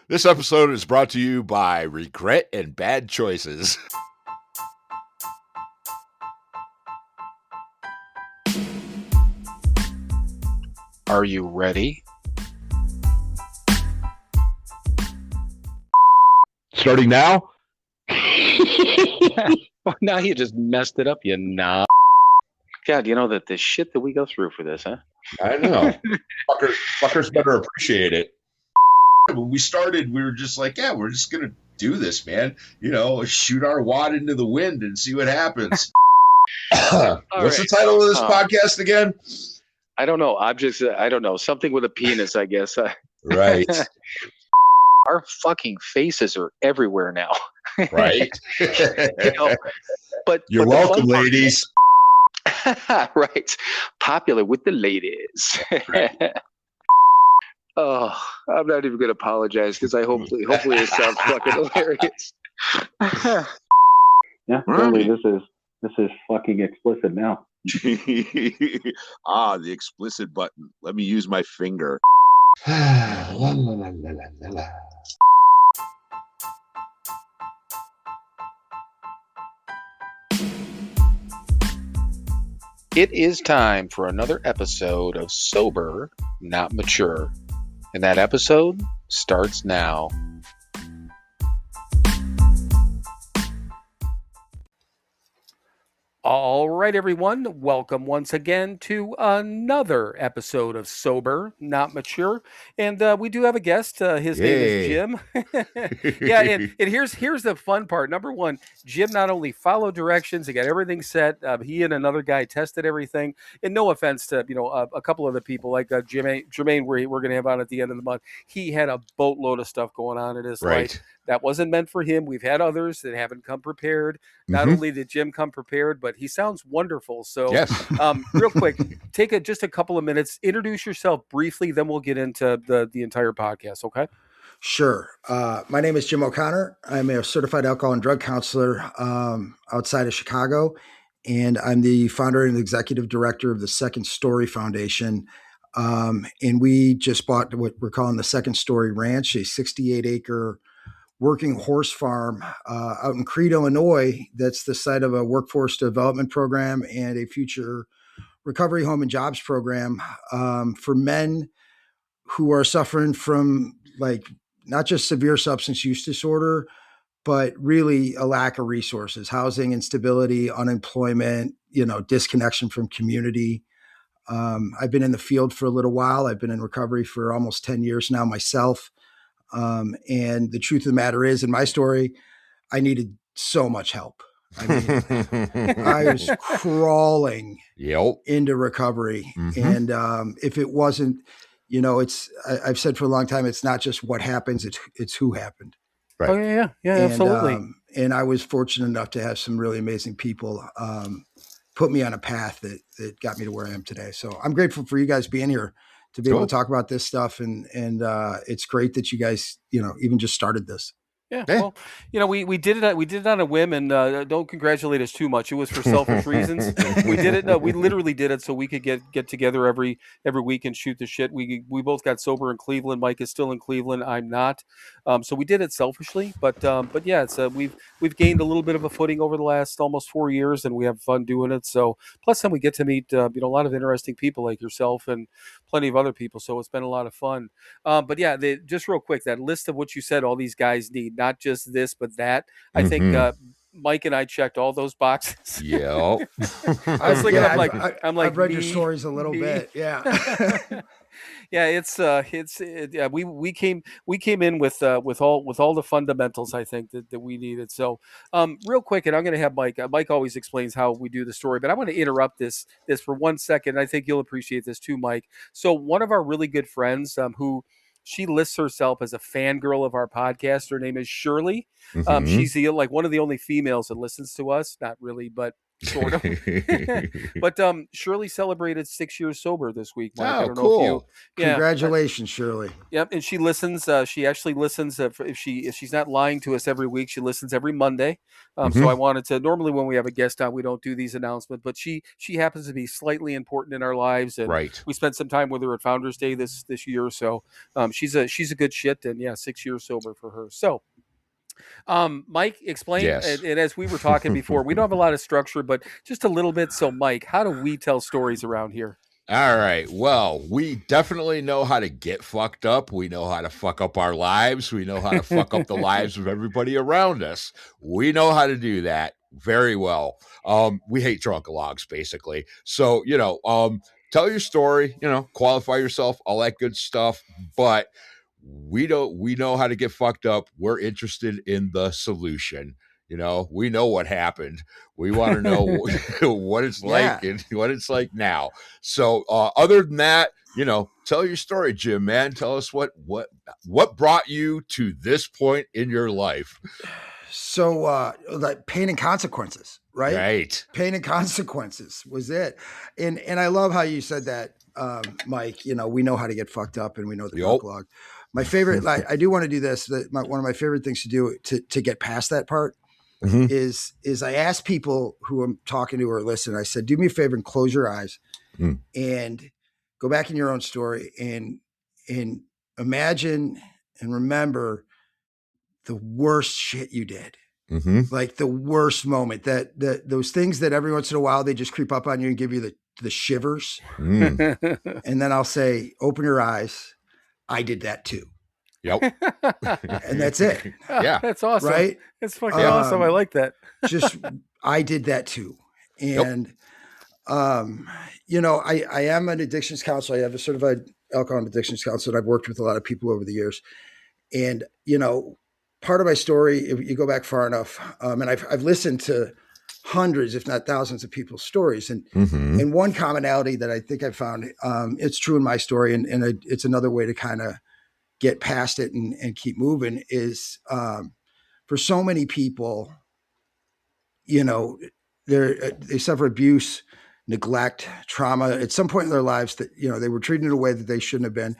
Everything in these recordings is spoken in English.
This episode is brought to you by regret and bad choices. Are you ready? Starting now? Well, now you just messed it up, you knob. God, you know that the shit that we go through for this, huh? I know. Fuckers better appreciate it. When we started, we were just like, yeah, we're just going to do this, man. You know, shoot our wad into the wind and see what happens. What's the title of this podcast again? I don't know. I don't know. Something with a penis, I guess. Right. Our fucking faces are everywhere now. Right. But you're welcome, ladies. Right. Popular with the ladies. Right. Oh, I'm not even going to apologize because hopefully it sounds fucking hilarious. Yeah, totally. This is fucking explicit now. The explicit button. Let me use my finger. La, la, la, la, la. It is time for another episode of Sober, Not Mature. And that episode starts now. All right, everyone. Welcome once again to another episode of Sober, Not Mature. And we do have a guest. His name is Jim. Yeah, and here's the fun part. Number one, Jim not only followed directions, he got everything set. He and another guy tested everything. And no offense to a couple of the people like Jermaine, we're going to have on at the end of the month. He had a boatload of stuff going on in his life. That wasn't meant for him. We've had others that haven't come prepared. Not only did Jim come prepared, but he sounds wonderful. So yes. Real quick, take just a couple of minutes, introduce yourself briefly, then we'll get into the entire podcast, okay? Sure. My name is Jim O'Connor. I'm a certified alcohol and drug counselor outside of Chicago, and I'm the founder and executive director of the Second Story Foundation. And we just bought what we're calling the Second Story Ranch, a 68-acre working horse farm out in Crete, Illinois. That's the site of a workforce development program and a future recovery home and jobs program for men who are suffering from not just severe substance use disorder, but really a lack of resources, housing instability, unemployment, disconnection from community. I've been in the field for a little while. I've been in recovery for almost 10 years now myself. And the truth of the matter is, in my story, I needed so much help. I mean, I was crawling into recovery. And if it wasn't, I've said for a long time, it's not just what happens, it's who happened. Right. Oh, yeah, absolutely. And I was fortunate enough to have some really amazing people put me on a path that got me to where I am today. So I'm grateful for you guys being here to be able to talk about this stuff. And it's great that you guys, even just started this. Yeah, well, we did it. We did it on a whim, and don't congratulate us too much. It was for selfish reasons. We did it. We literally did it so we could get together every week and shoot the shit. We both got sober in Cleveland. Mike is still in Cleveland. I'm not. So we did it selfishly, but yeah, it's we've gained a little bit of a footing over the last almost 4 years, and we have fun doing it. So plus, then we get to meet a lot of interesting people like yourself and plenty of other people. So it's been a lot of fun. But yeah, just real quick, that list of what you said, all these guys need. Not just this, but that. I think Mike and I checked all those boxes. Yeah. I was thinking, I'm like, I've read your stories a little bit. Yeah. Yeah, we came in with all the fundamentals, I think, that we needed. So real quick, and I'm going to have Mike always explains how we do the story, but I want to interrupt this for 1 second. I think you'll appreciate this too, Mike. So one of our really good friends who she lists herself as a fangirl of our podcast. Her name is Shirley. She's one of the only females that listens to us. Not really, but sort of. But Shirley celebrated 6 years sober this week, Mike. I Oh, don't know if you. cool. Yeah. Congratulations, Shirley. Yep, and she listens. She actually listens. If she's not lying to us every week, she listens every Monday. So I wanted to. Normally, when we have a guest on, we don't do these announcements, but she happens to be slightly important in our lives, and Right. we spent some time with her at Founders Day this year. So she's a good shit, and yeah, 6 years sober for her. So. Mike, explain. Yes. And as we were talking before, we don't have a lot of structure, but just a little bit. So, Mike, how do we tell stories around here? All right. Well, we definitely know how to get fucked up. We know how to fuck up our lives. We know how to fuck up the lives of everybody around us. We know how to do that very well. We hate drunkalogs, basically. So, tell your story, qualify yourself, all that good stuff. But we know how to get fucked up. We're interested in the solution. We know what happened. We want to know what it's like and what it's like now. So other than that, tell your story, Jim, man. Tell us what brought you to this point in your life. So like pain and consequences, right? Right. Pain and consequences was it. And I love how you said that, Mike. We know how to get fucked up and we know the drunk. My favorite, I do want to do this. One of my favorite things to do to get past that part is I ask people who I'm talking to or listen. I said, do me a favor and close your eyes and go back in your own story and imagine and remember the worst shit you did. Like the worst moment that those things that every once in a while they just creep up on you and give you the shivers. And then I'll say, open your eyes. I did that too. Yep. And that's it. Yeah. That's awesome. Right? That's fucking awesome. I like that. Just, I did that too. And, I am an addictions counselor. I have a certified alcohol and addictions counselor. And I've worked with a lot of people over the years. And, part of my story, if you go back far enough, and I've listened to hundreds, if not thousands of people's stories. And one commonality that I think I found, it's true in my story. And it's another way to kind of get past it and keep moving is, for so many people, they suffer abuse, neglect, trauma at some point in their lives that, they were treated in a way that they shouldn't have been.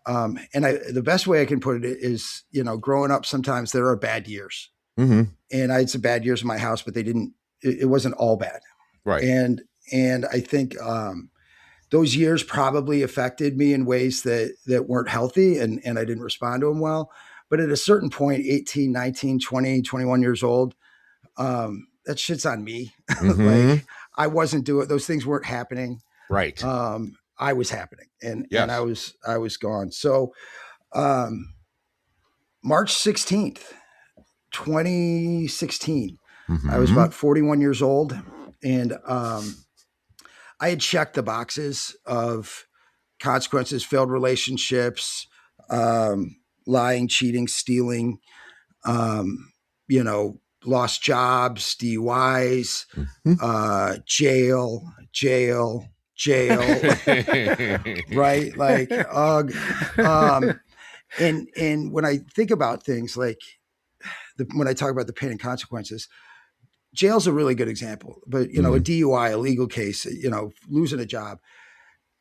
And the best way I can put it is, growing up, sometimes there are bad years and I had some bad years in my house, but it wasn't all bad. Right. And I think, those years probably affected me in ways that weren't healthy and I didn't respond to them well. But at a certain point, 18, 19, 20, 21 years old, that shit's on me. Like I wasn't doing, those things weren't happening. Right. I was happening and I was gone. So, March 16th, 2016, I was about 41 years old and, I had checked the boxes of consequences, failed relationships, lying, cheating, stealing, lost jobs, DUIs, jail, right? Like, and when I think about things like when I talk about the pain and consequences, jail's a really good example, but a DUI, a legal case, losing a job.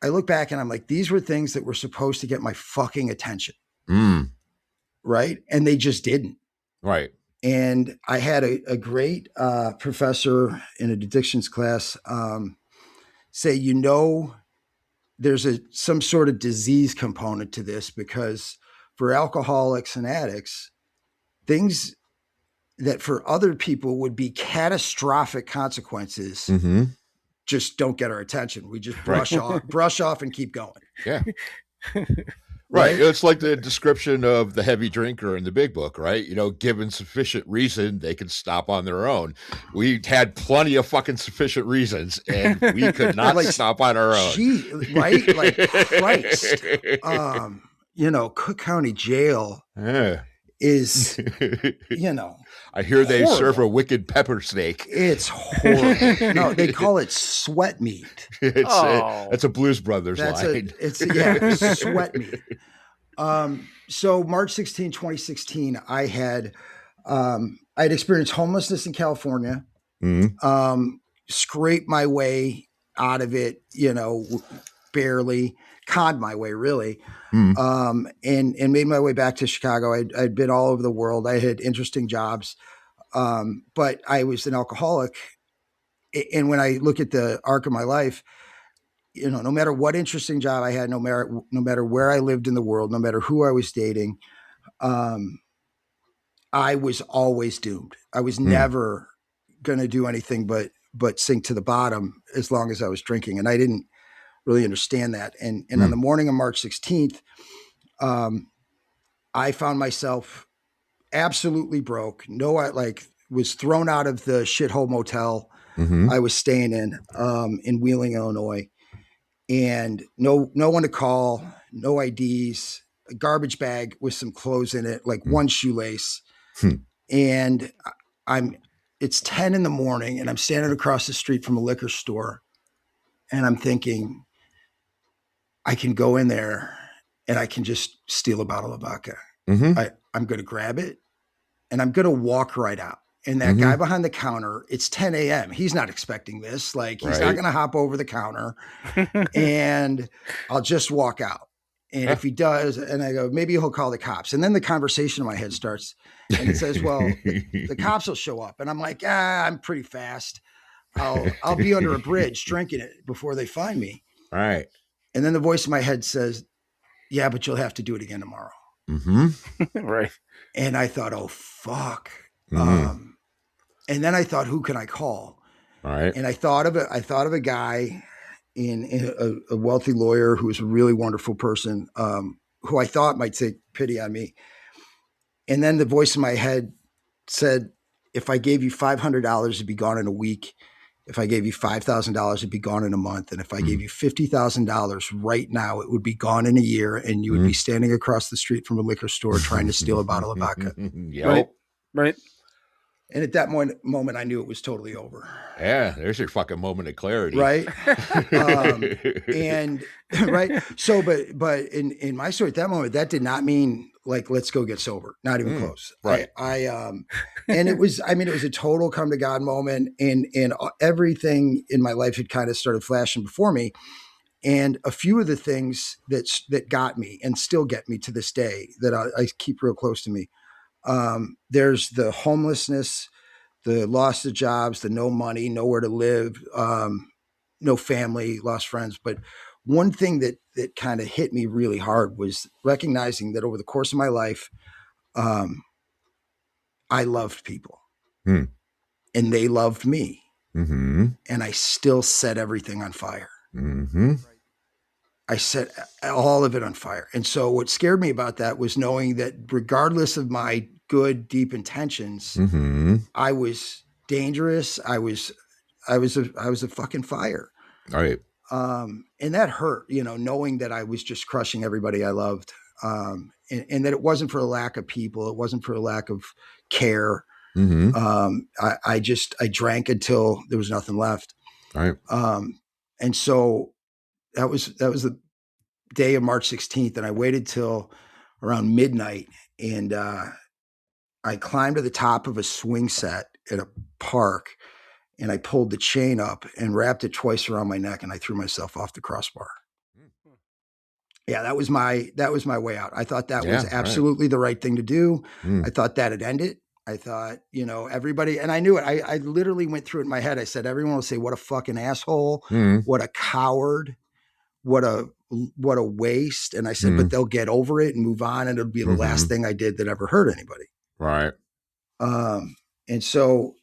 I look back and I'm like, these were things that were supposed to get my fucking attention. Right. And they just didn't. Right. And I had a great professor in an addictions class say, there's some sort of disease component to this because for alcoholics and addicts, things that for other people would be catastrophic consequences just don't get our attention. We just brush off and keep going. Yeah. Right. It's like the description of the heavy drinker in the Big Book, right? Given sufficient reason, they can stop on their own. We had plenty of fucking sufficient reasons and we could not stop on our own. Right? Like Christ. Cook County Jail is, I hear they serve a wicked pepper steak. It's horrible. No, they call it sweat meat. That's a Blues Brothers line. It's sweat meat. So March 16, 2016, I had experienced homelessness in California. scraped my way out of it, barely conned my way really. And made my way back to Chicago. I'd been all over the world. I had interesting jobs. But I was an alcoholic. And when I look at the arc of my life, no matter what interesting job I had, no matter where I lived in the world, no matter who I was dating, I was always doomed. I was never going to do anything but sink to the bottom as long as I was drinking. And I didn't really understand that. And on the morning of March 16th, I found myself absolutely broke. Was thrown out of the shithole motel I was staying in Wheeling, Illinois, and no one to call, no IDs, a garbage bag with some clothes in it, like one shoelace. And it's 10 in the morning and I'm standing across the street from a liquor store and I'm thinking, I can go in there and I can just steal a bottle of vodka. I'm going to grab it and I'm going to walk right out. And that guy behind the counter, it's 10 a.m. He's not expecting this. Like, he's not going to hop over the counter and I'll just walk out. And if he does, and I go, maybe he'll call the cops. And then the conversation in my head starts and it says, well, the cops will show up. And I'm like, I'm pretty fast. I'll be under a bridge drinking it before they find me. Right. And then the voice in my head says, yeah, but you'll have to do it again tomorrow. Right. And I thought, oh, fuck. And then I thought, who can I call? All right. And I thought of a guy in a wealthy lawyer who was a really wonderful person, who I thought might take pity on me. And then the voice in my head said, if I gave you $500, it'd be gone in a week. If I gave you $5,000, it'd be gone in a month. And if I gave you $50,000 right now, it would be gone in a year. And you would be standing across the street from a liquor store trying to steal a bottle of vodka. Yep. Right. And at that moment, I knew it was totally over. Yeah, there's your fucking moment of clarity. Right. And right. So, but in my story at that moment, that did not mean like, let's go get sober. Not even close. Right. And it was a total come to God moment, and everything in my life had kind of started flashing before me. And a few of the things that got me and still get me to this day that I keep real close to me. There's the homelessness, the loss of jobs, the no money, nowhere to live, no family, lost friends. But one thing that kind of hit me really hard was recognizing that over the course of my life, I loved people and they loved me. And I still set everything on fire. I set all of it on fire. And so what scared me about that was knowing that regardless of my good, deep intentions, I was dangerous. I was a fucking fire. All right. And that hurt, knowing that I was just crushing everybody I loved. And that it wasn't for a lack of people. It wasn't for a lack of care. I drank until there was nothing left. All right. And so that was the day of March 16th. And I waited till around midnight and, I climbed to the top of a swing set at a park and I pulled the chain up and wrapped it twice around my neck and I threw myself off the crossbar. Yeah, that was my way out. I thought that was absolutely the right thing to do. I thought that'd end it. I thought, everybody, and I knew it. I literally went through it in my head. I said, everyone will say, what a fucking asshole, what a coward, what a waste. And I said, but they'll get over it and move on. And it'll be the last thing I did that ever hurt anybody. Right. And so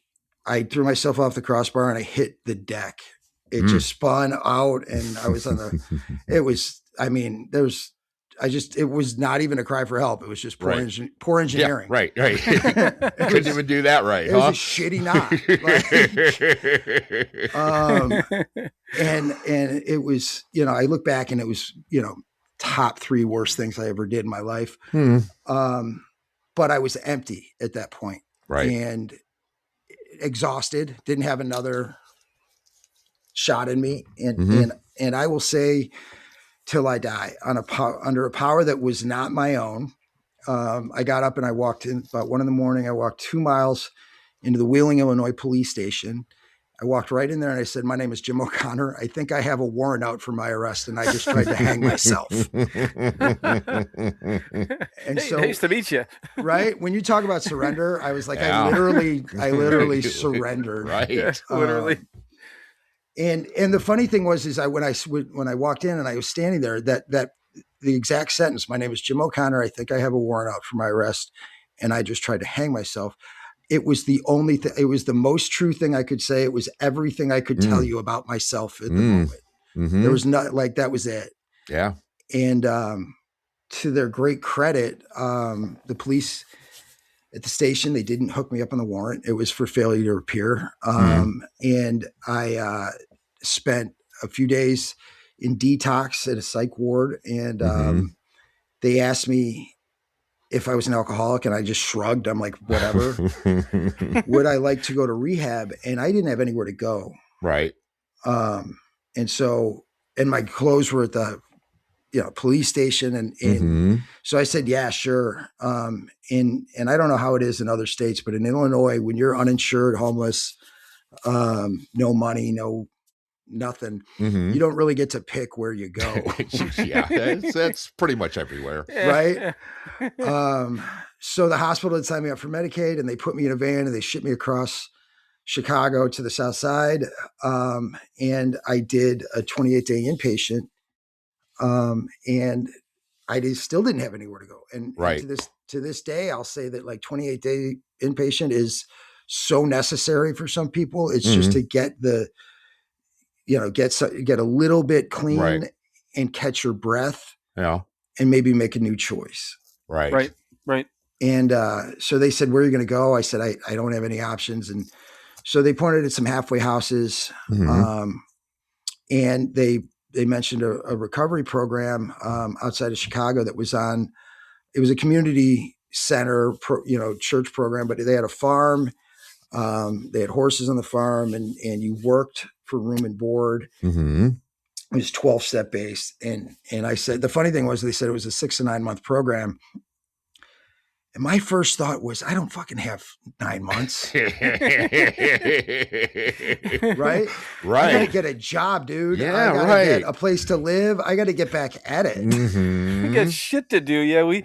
I threw myself off the crossbar and I hit the deck. It just spun out and I was on it was not even a cry for help. It was just poor engineering. Yeah, right. Couldn't even do that right. It was a shitty knot. And it was, I look back and it was, top 3 worst things I ever did in my life. But I was empty at that point. Right. And exhausted, didn't have another shot in me. And I will say till I die under a power that was not my own. I got up and I walked in about 1 a.m. I walked 2 miles into the Wheeling, Illinois police station. I walked right in there and I said, "My name is Jim O'Connor. I think I have a warrant out for my arrest, and I just tried to hang myself." And Hey, nice to meet you. Right? When you talk about surrender, I was like, Yeah. I literally surrendered. Right. Yeah, literally. And the funny thing was, when I walked in and I was standing there, that the exact sentence, "My name is Jim O'Connor. I think I have a warrant out for my arrest, and I just tried to hang myself." It was the only thing. It was the most true thing I could say. It was everything I could tell you about myself at the moment. Mm-hmm. There was not like that was it. Yeah. And to their great credit, the police at the station, they didn't hook me up on the warrant. It was for failure to appear. And I spent a few days in detox at a psych ward, and they asked me if I was an alcoholic, and I just shrugged. I'm like, whatever. Would I like to go to rehab? And I didn't have anywhere to go. Right. And my clothes were at the police station, and so I said, yeah, sure. And I don't know how it is in other states, but in Illinois, when you're uninsured, homeless, no money, no nothing, you don't really get to pick where you go. Yeah, that's pretty much everywhere. Right. So the hospital had signed me up for Medicaid, and they put me in a van and they shipped me across Chicago to the South Side. And I did a 28-day inpatient. And I still didn't have anywhere to go. And to this day, I'll say that like 28-day inpatient is so necessary for some people. It's just to get get a little bit clean and catch your breath. Yeah. And maybe make a new choice. Right. And so they said, "Where are you going to go?" I said, I don't have any options. And so they pointed at some halfway houses. And they mentioned a recovery program outside of Chicago that was it was a community center, church program, but they had a farm. They had horses on the farm, and you worked for room and board. It was 12-step based. And I said, the funny thing was, they said it was a 6 to 9 month program. And my first thought was, I don't fucking have 9 months. Right? I got to get a job, dude. Yeah, I got to get a place to live. I got to get back at it. We got shit to do. Yeah, we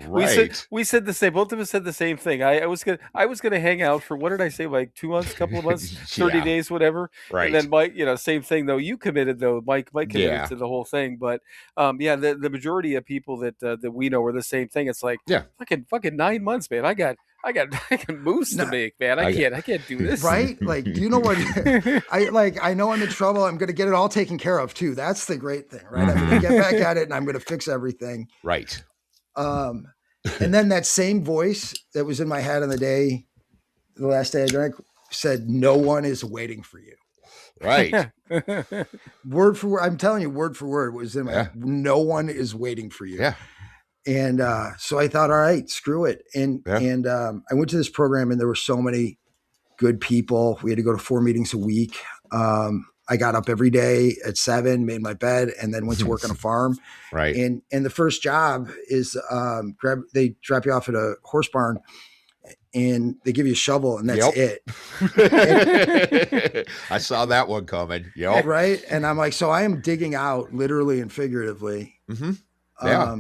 said the same. Both of us said the same thing. I was gonna hang out for, what did I say, like 2 months, couple of months, 30 days, whatever. Right. And then Mike, same thing though. You committed though. Mike committed to the whole thing. But the majority of people that we know are the same thing. It's like fucking 9 months. Man, I got moves to make, man. I can't do this. Right? Like, do you know what I know I'm in trouble. I'm going to get it all taken care of too. That's the great thing, right? I'm going to get back at it, and I'm going to fix everything. Right. And then that same voice that was in my head on the last day I drank, said, "No one is waiting for you." Right. Word for word. I'm telling you, word for word was in my head. No one is waiting for you. Yeah. And so I thought, all right, screw it. And I went to this program, and there were so many good people. We had to go to 4 meetings a week. I got up every day at 7, made my bed, and then went to work on a farm. Right. And the first job is they drop you off at a horse barn, and they give you a shovel, and that's it. I saw that one coming. Yep. Right. And I'm like, so I am digging out literally and figuratively. Yeah.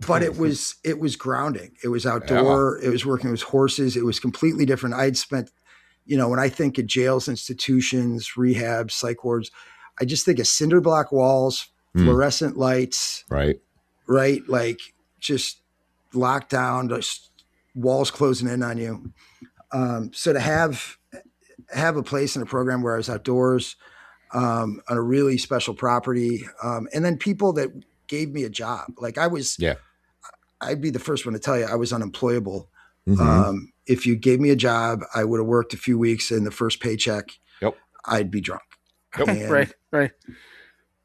But it was grounding. It was outdoor. It was working with horses. It was completely different. I'd spent, when I think of jails, institutions, rehab, psych wards, I just think of cinder block walls, fluorescent lights. Right. Like just locked down, just walls closing in on you. So to have a place in a program where I was outdoors, on a really special property, and then people that gave me a job. Like I'd be the first one to tell you I was unemployable. If you gave me a job, I would have worked a few weeks, and the first paycheck, I'd be drunk. Right.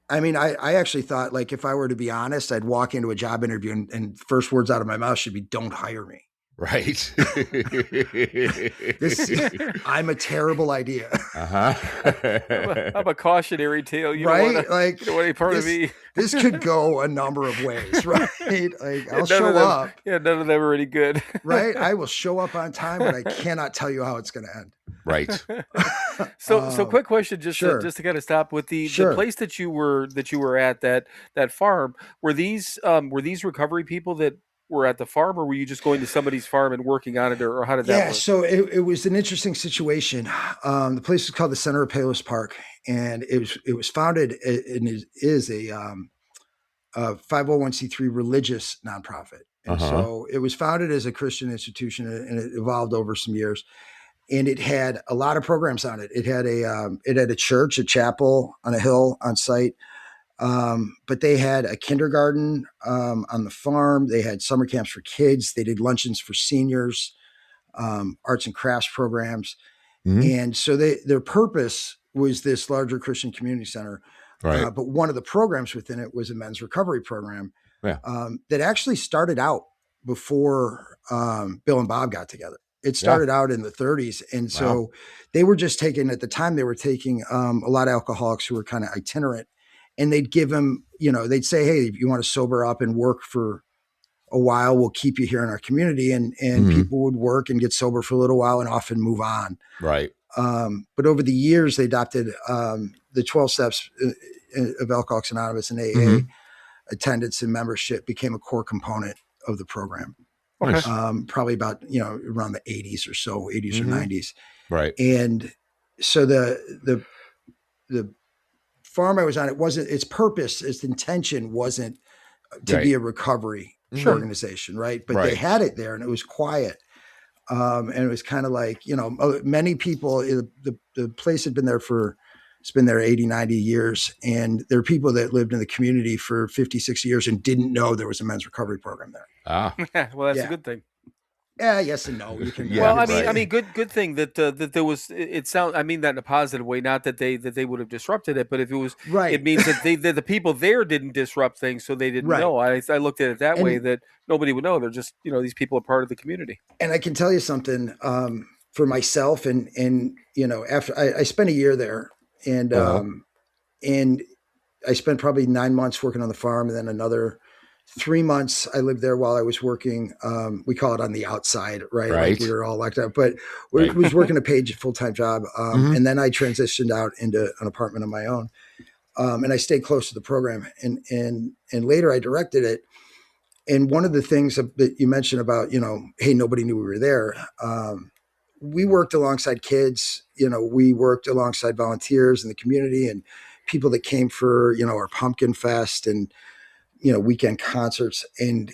I mean, I actually thought, like, if I were to be honest, I'd walk into a job interview and first words out of my mouth should be, "Don't hire me." Right. I'm a terrible idea. I'm a cautionary tale. You right? Don't wanna, like you don't want any part of me. This could go a number of ways, right? Like I'll None show of them, up. Yeah, none of them are any good. Right? I will show up on time, but I cannot tell you how it's going to end. Right. So quick question, sure. just to kind of stop with the Sure. place that you were at, that farm. Were these recovery people that were at the farm, or were you just going to somebody's farm and working on it, or how did that work? So it was an interesting situation. The place was called the Center of Palos Park, and it was founded and is a 501c3 religious nonprofit. And so it was founded as a Christian institution, and it evolved over some years. And it had a lot of programs on it. It had a church, a chapel on a hill on site. But they had a kindergarten on the farm. They had summer camps for kids. They did luncheons for seniors, arts and crafts programs. And so their purpose was this larger Christian community center. Right. But one of the programs within it was a men's recovery program that actually started out before Bill and Bob got together. It started out in the 30s. And so they were just taking, at the time, they were taking a lot of alcoholics who were kind of itinerant. And they'd give them, they'd say, hey, if you want to sober up and work for a while, we'll keep you here in our community. And people would work and get sober for a little while and often move on. Right. But over the years, they adopted the 12 steps of Alcoholics Anonymous and AA. Attendance and membership became a core component of the program. Okay. Probably about, around the 80s or so, 80s or 90s. Right. And so the farm I was on, its purpose, its intention wasn't to be a recovery organization, right? But they had it there, and it was quiet. And it was kind of like, many people, the place had been there it's been there 80, 90 years. And there are people that lived in the community for 50, 60 years and didn't know there was a men's recovery program there. Well, that's a good thing. Yeah, yes and no. You can. Well, I mean, good thing that that there was. It sounds. I mean that in a positive way. Not that they would have disrupted it, but if it was it means that the people there didn't disrupt things, so they didn't know. I looked at it that way, that nobody would know. They're just these people are part of the community. And I can tell you something for myself, and after I spent a year there, and and I spent probably 9 months working on the farm, and then another 3 months I lived there while I was working. We call it on the outside, right? Like we were all locked up, but we was working a paid full-time job. And then I transitioned out into an apartment of my own. And I stayed close to the program, and later I directed it. And one of the things that you mentioned about, hey, nobody knew we were there. We worked alongside kids, we worked alongside volunteers in the community and people that came for, our pumpkin fest and, weekend concerts, and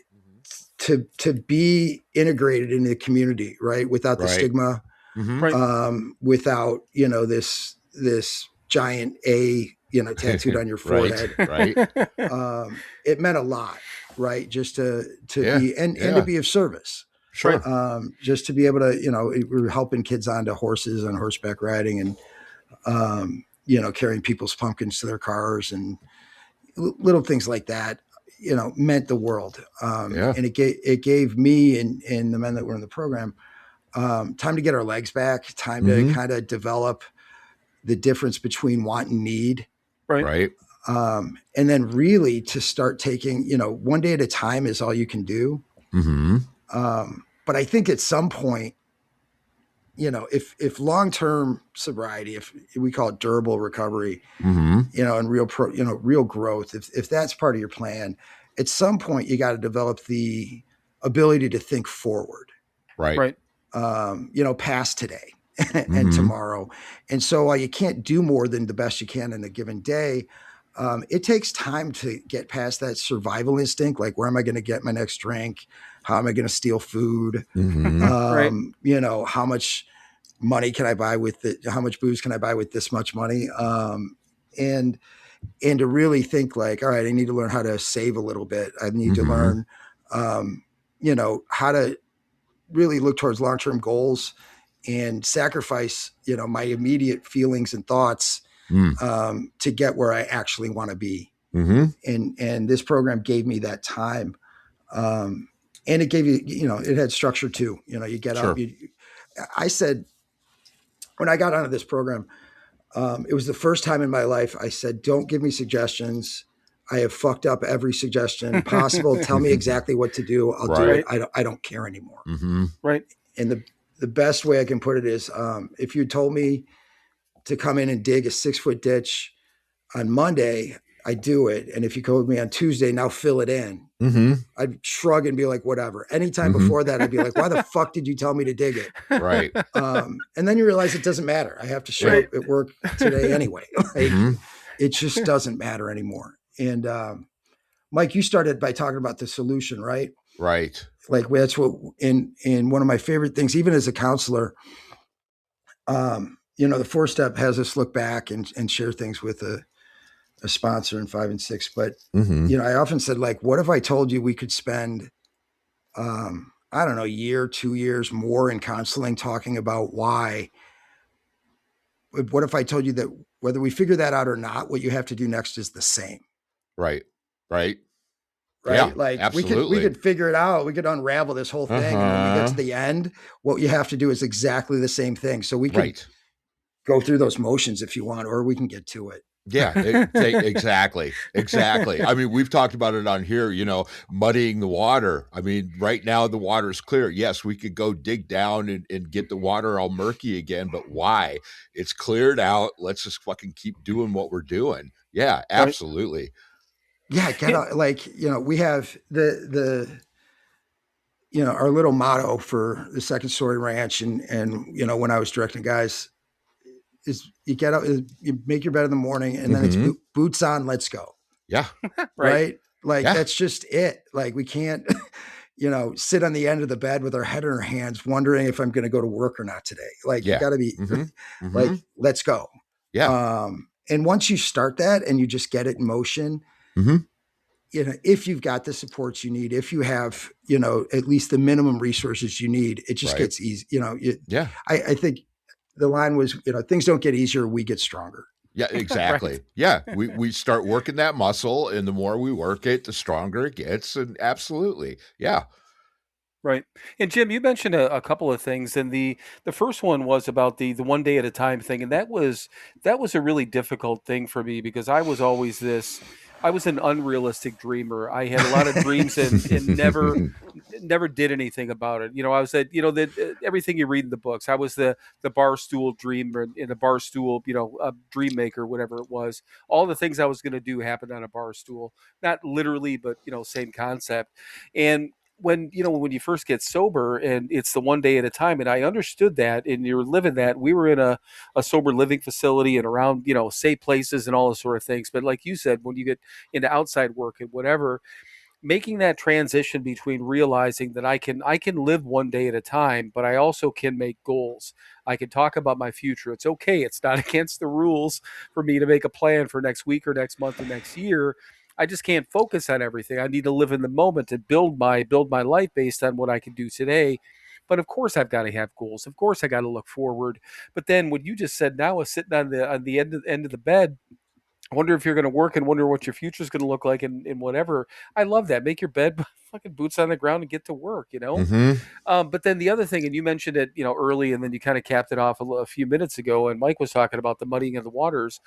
to be integrated into the community, right. Without the stigma, without, this giant A, tattooed on your forehead. It meant a lot, right. Just to be, and to be of service. Sure. Just to be able to, we were helping kids onto horses and horseback riding and, carrying people's pumpkins to their cars and little things like that, meant the world. And it gave me and the men that were in the program, time to get our legs back, time to kind of develop the difference between want and need. Right. And then really to start taking, one day at a time is all you can do. But I think at some point, if long-term sobriety, if we call it durable recovery, and real growth, if that's part of your plan, at some point you got to develop the ability to think forward, right. Past today and tomorrow. And so while you can't do more than the best you can in a given day, it takes time to get past that survival instinct. Like, where am I going to get my next drink? How am I going to steal food? How much money can I buy with it? How much booze can I buy with this much money? And to really think like, all right, I need to learn how to save a little bit. I need to learn, how to really look towards long-term goals and sacrifice, my immediate feelings and thoughts to get where I actually want to be. And this program gave me that time. and it gave you, it had structure too. You get up. I said, when I got onto this program, it was the first time in my life I said, don't give me suggestions. I have fucked up every suggestion possible. Tell me exactly what to do. I'll do it. I don't care anymore. Mm-hmm. Right. And the best way I can put it is, if you told me to come in and dig a 6-foot ditch on Monday, I do it. And if you told me on Tuesday, now fill it in, I'd shrug and be like, whatever. Anytime before that, I'd be like, why the fuck did you tell me to dig it? Right. And then you realize it doesn't matter. I have to show up at work today anyway. It just doesn't matter anymore. And Mike, you started by talking about the solution, right? Right. Like that's what in one of my favorite things, even as a counselor, the 4-step has us look back and share things with a sponsor in 5 and 6. But, I often said, like, what if I told you we could spend, I don't know, a year, 2 years more in counseling talking about why? What if I told you that whether we figure that out or not, what you have to do next is the same? Right. Right. Right. Yeah, like absolutely. we could figure it out. We could unravel this whole thing. And when we get to the end, what you have to do is exactly the same thing. So we can go through those motions if you want, or we can get to it. Yeah, exactly. Exactly. I mean, we've talked about it on here, muddying the water. I mean, right now the water's clear. Yes, we could go dig down and get the water all murky again, but why? It's cleared out. Let's just fucking keep doing what we're doing. Yeah, absolutely. Yeah, we have the our little motto for the Second Story Ranch, and when I was directing guys, is you get up, you make your bed in the morning, and then it's boots on, let's go. Yeah, right. Like that's just it. Like we can't, sit on the end of the bed with our head in our hands, wondering if I'm going to go to work or not today. Like you got to be like, let's go. Yeah. And once you start that and you just get it in motion, if you've got the supports you need, if you have, at least the minimum resources you need, it just gets easy. I think the line was, things don't get easier, we get stronger. Yeah, exactly. Yeah. We start working that muscle, and the more we work it, the stronger it gets. And absolutely. Yeah. Right. And Jim, you mentioned a couple of things, and the first one was about the one day at a time thing, and that was a really difficult thing for me because I was always I was an unrealistic dreamer. I had a lot of dreams and never did anything about it. I was that everything you read in the books. I was the barstool dreamer in the barstool, a dream maker, whatever it was. All the things I was going to do happened on a barstool, not literally, but same concept. And when you first get sober and it's the one day at a time, and I understood that, and you're living that. We were in a sober living facility and around safe places and all those sort of things. But like you said, when you get into outside work and whatever, making that transition between realizing that I can live one day at a time, but I also can make goals. I can talk about my future. It's okay. It's not against the rules for me to make a plan for next week or next month or next year. I just can't focus on everything. I need to live in the moment and build my life based on what I can do today. But of course, I've got to have goals. Of course, I got to look forward. But then what you just said now is sitting on the end of the bed. I wonder if you're going to work and wonder what your future is going to look like and whatever. I love that. Make your bed, fucking boots on the ground and get to work, But then the other thing, and you mentioned it, early, and then you kind of capped it off a few minutes ago, and Mike was talking about the muddying of the waters.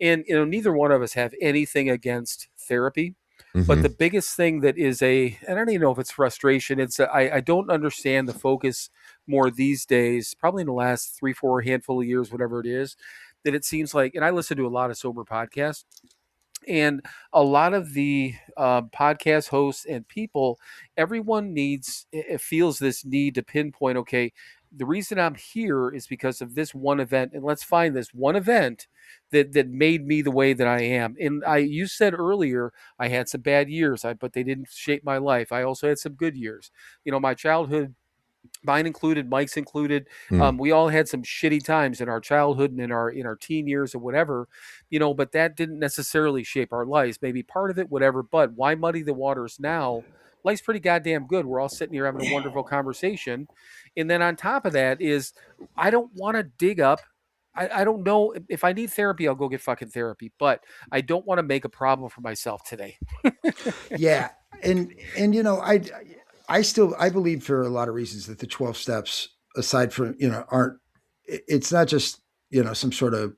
And, neither one of us have anything against therapy. But the biggest thing that is I don't even know if it's frustration. It's I don't understand the focus more these days, probably in the last 3-4 handful of years, whatever it is, that it seems like, and I listen to a lot of sober podcasts, and a lot of the podcast hosts and people, everyone feels this need to pinpoint, okay, the reason I'm here is because of this one event, and let's find this one event that made me the way that I am. And you said earlier, I had some bad years, but they didn't shape my life. I also had some good years. My childhood, mine included, Mike's included. We all had some shitty times in our childhood and in our teen years or whatever, but that didn't necessarily shape our lives. Maybe part of it, whatever. But why muddy the waters now? Life's pretty goddamn good. We're all sitting here having a wonderful conversation. And then on top of that is, I don't want to dig up. I don't know if I need therapy, I'll go get fucking therapy, but I don't want to make a problem for myself today. Yeah. And I believe for a lot of reasons that the 12 steps, aside from, it's not just, some sort of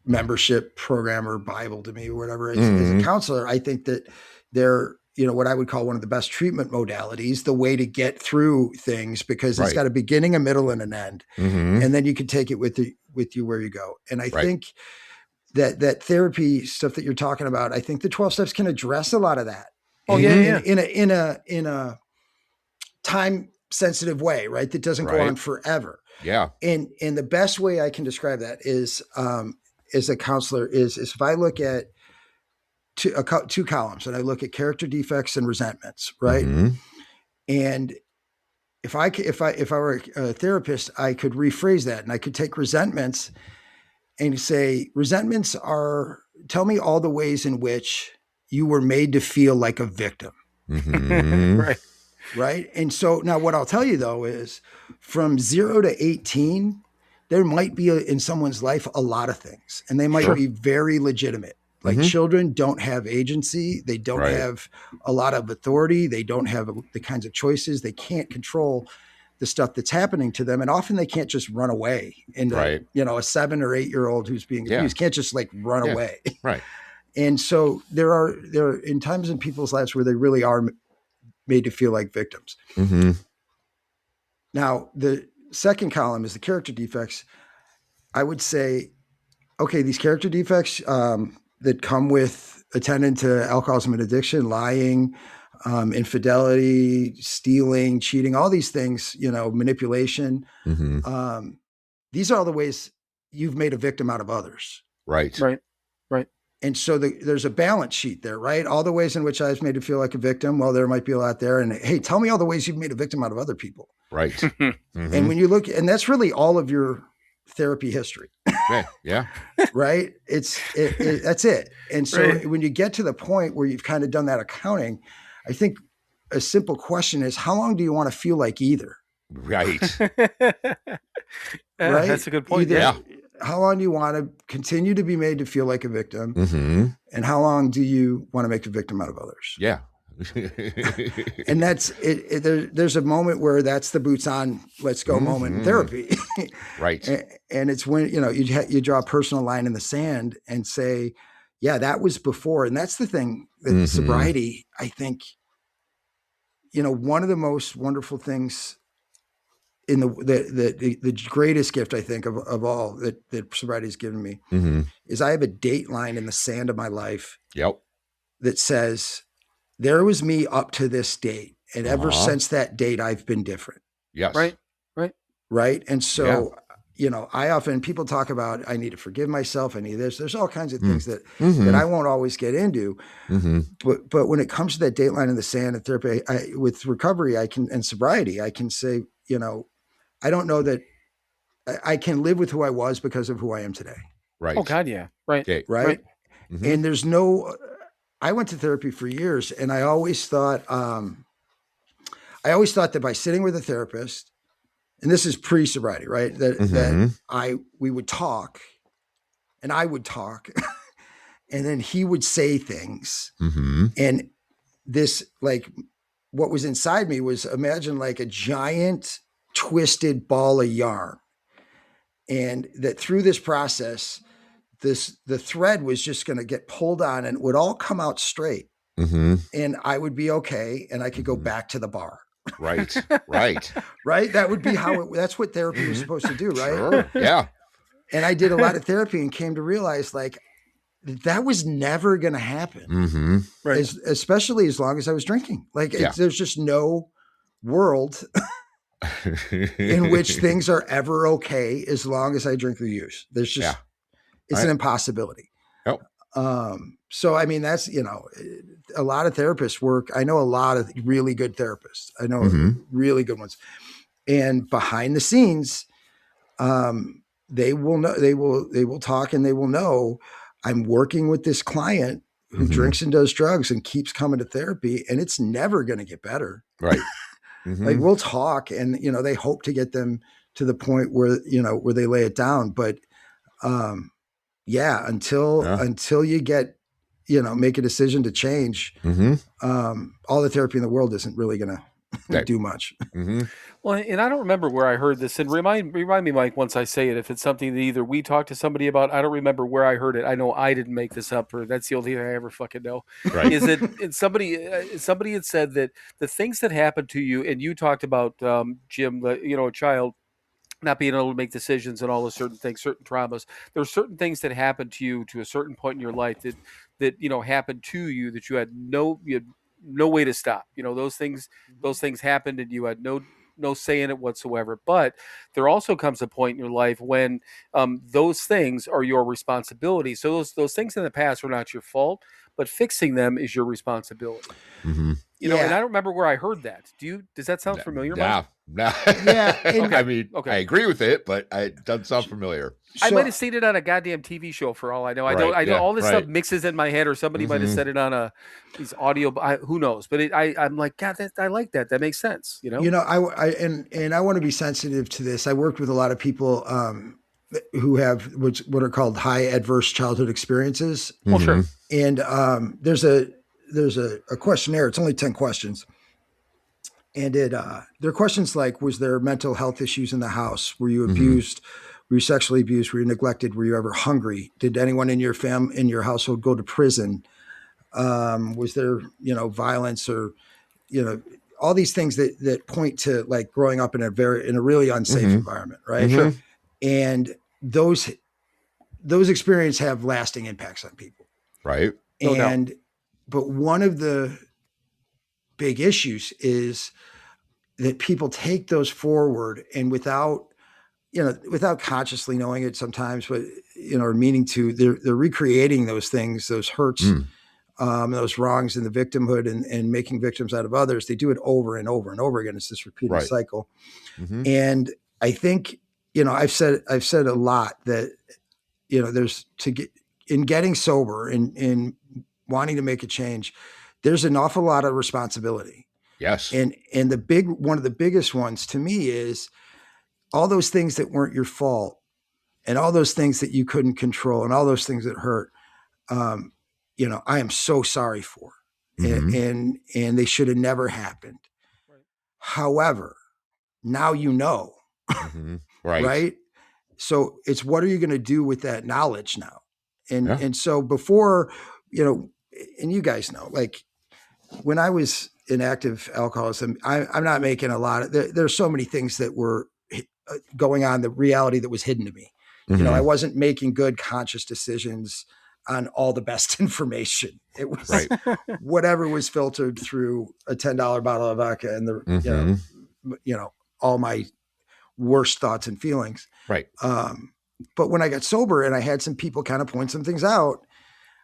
membership program or Bible to me or whatever. As a counselor, I think that they're, what I would call one of the best treatment modalities, the way to get through things, because it's got a beginning, a middle, and an end. And then you can take it with you where you go. And I think that therapy stuff that you're talking about, I think the 12 steps can address a lot of that. Oh, in a time sensitive way, right? That doesn't go on forever. Yeah. And the best way I can describe that is, as a counselor is if I look at two columns and I look at character defects and resentments, right? And if I were a therapist, I could rephrase that and I could take resentments and say, resentments are, tell me all the ways in which you were made to feel like a victim. Right. And so now what I'll tell you though is from 0 to 18, there might be in someone's life a lot of things, and they might be very legitimate. Like children don't have agency. They don't have a lot of authority. They don't have the kinds of choices. They can't control the stuff that's happening to them. And often they can't just run away. And, a 7 or 8 year old who's being abused can't just like run away. Right. And so there are in times in people's lives where they really are made to feel like victims. Now, the second column is the character defects. I would say, okay, these character defects that come with attending to alcoholism and addiction, lying, infidelity, stealing, cheating, all these things, manipulation. These are all the ways you've made a victim out of others. Right. And so there's a balance sheet there, right? All the ways in which I was made to feel like a victim. Well, there might be a lot there. And hey, tell me all the ways you've made a victim out of other people. Right. And when you look, and that's really all of your therapy history. Yeah. Right. That's it. And so when you get to the point where you've kind of done that accounting, I think a simple question is, how long do you want to feel like either? Right. That's a good point. How long do you want to continue to be made to feel like a victim? And how long do you want to make a victim out of others? Yeah. And that's it. There's a moment where that's the boots on, let's go moment in therapy. Right. And it's when, you draw a personal line in the sand and say, yeah, that was before. And that's the thing that sobriety, I think, one of the most wonderful things in the greatest gift, I think, of all that sobriety has given me is I have a date line in the sand of my life that says, there was me up to this date. And ever since that date, I've been different. Yes. Right. And so, I often, people talk about, I need to forgive myself. I need this. There's all kinds of things that I won't always get into. But when it comes to that date line in the sand and therapy, with recovery, and sobriety, I can say, I don't know that I can live with who I was because of who I am today. Right. Oh God. Yeah. Right. Okay. Right. And there's I went to therapy for years, and I always thought that by sitting with a therapist, and this is pre-sobriety, right? That we would talk, and I would talk, and then he would say things, and this, like, what was inside me was, imagine like a giant twisted ball of yarn, and that through this process, the thread was just going to get pulled on and it would all come out straight, and I would be okay. And I could go back to the bar. Right. That would be that's what therapy was supposed to do. Right. Sure. Yeah. And I did a lot of therapy and came to realize like that was never going to happen. Especially as long as I was drinking. Like there's just no world in which things are ever okay as long as I drink or use. There's just, it's an impossibility. Yep. So, I mean, that's, a lot of therapists work. I know a lot of really good therapists. I know really good ones. And behind the scenes, they will talk and they will know I'm working with this client who drinks and does drugs and keeps coming to therapy, and it's never going to get better. Right. Like we'll talk and, they hope to get them to the point where, where they lay it down. But, until you get, make a decision to change, all the therapy in the world isn't really going to do much. Mm-hmm. Well, and I don't remember where I heard this. And remind me, Mike, once I say it, if it's something that either we talked to somebody about, I don't remember where I heard it. I know I didn't make this up, or that's the only thing I ever fucking know. Right. Is it? Somebody had said that the things that happen to you, and you talked about Jim, a child not being able to make decisions and all those certain things, certain traumas. There are certain things that happen to you to a certain point in your life that happened to you that you had no way to stop. Those things happened and you had no say in it whatsoever. But there also comes a point in your life when those things are your responsibility. So those things in the past were not your fault, but fixing them is your responsibility. Mm-hmm. And I don't remember where I heard that. Does that sound familiar, Mike? No. Yeah. Okay. I mean, Okay. I agree with it, but it doesn't sound familiar. I might have seen it on a goddamn TV show for all I know. I know all this stuff mixes in my head, or somebody might have said it on these audio. Who knows? But I'm like, God, I like that. That makes sense. I want to be sensitive to this. I worked with a lot of people who have what are called high adverse childhood experiences. Well, sure. And there's a questionnaire. It's only 10 questions. And there are questions like, was there mental health issues in the house? Were you abused? Were you sexually abused? Were you neglected? Were you ever hungry? Did anyone in your household go to prison? Was there, violence or, all these things that point to like growing up in a really unsafe environment. Right. Sure. And those experiences have lasting impacts on people. Right. But one of the big issues is that people take those forward and without consciously knowing it sometimes, but, or meaning to, they're recreating those things, those hurts, those wrongs in the victimhood and making victims out of others. They do it over and over and over again. It's this repeated cycle. Mm-hmm. And I think, I've said a lot that, there's in getting sober and wanting to make a change, there's an awful lot of responsibility. Yes. And one of the biggest ones to me is all those things that weren't your fault and all those things that you couldn't control and all those things that hurt. I am so sorry for, and they should have never happened. Right. However, now right? So it's, what are you going to do with that knowledge now? And so before, and you guys know, like when I was in active alcoholism, I'm not making a lot of, there's so many things that were going on, the reality that was hidden to me. I wasn't making good conscious decisions on all the best information. It was whatever was filtered through a $10 bottle of vodka and all my worst thoughts and feelings. Right. But when I got sober and I had some people kind of point some things out,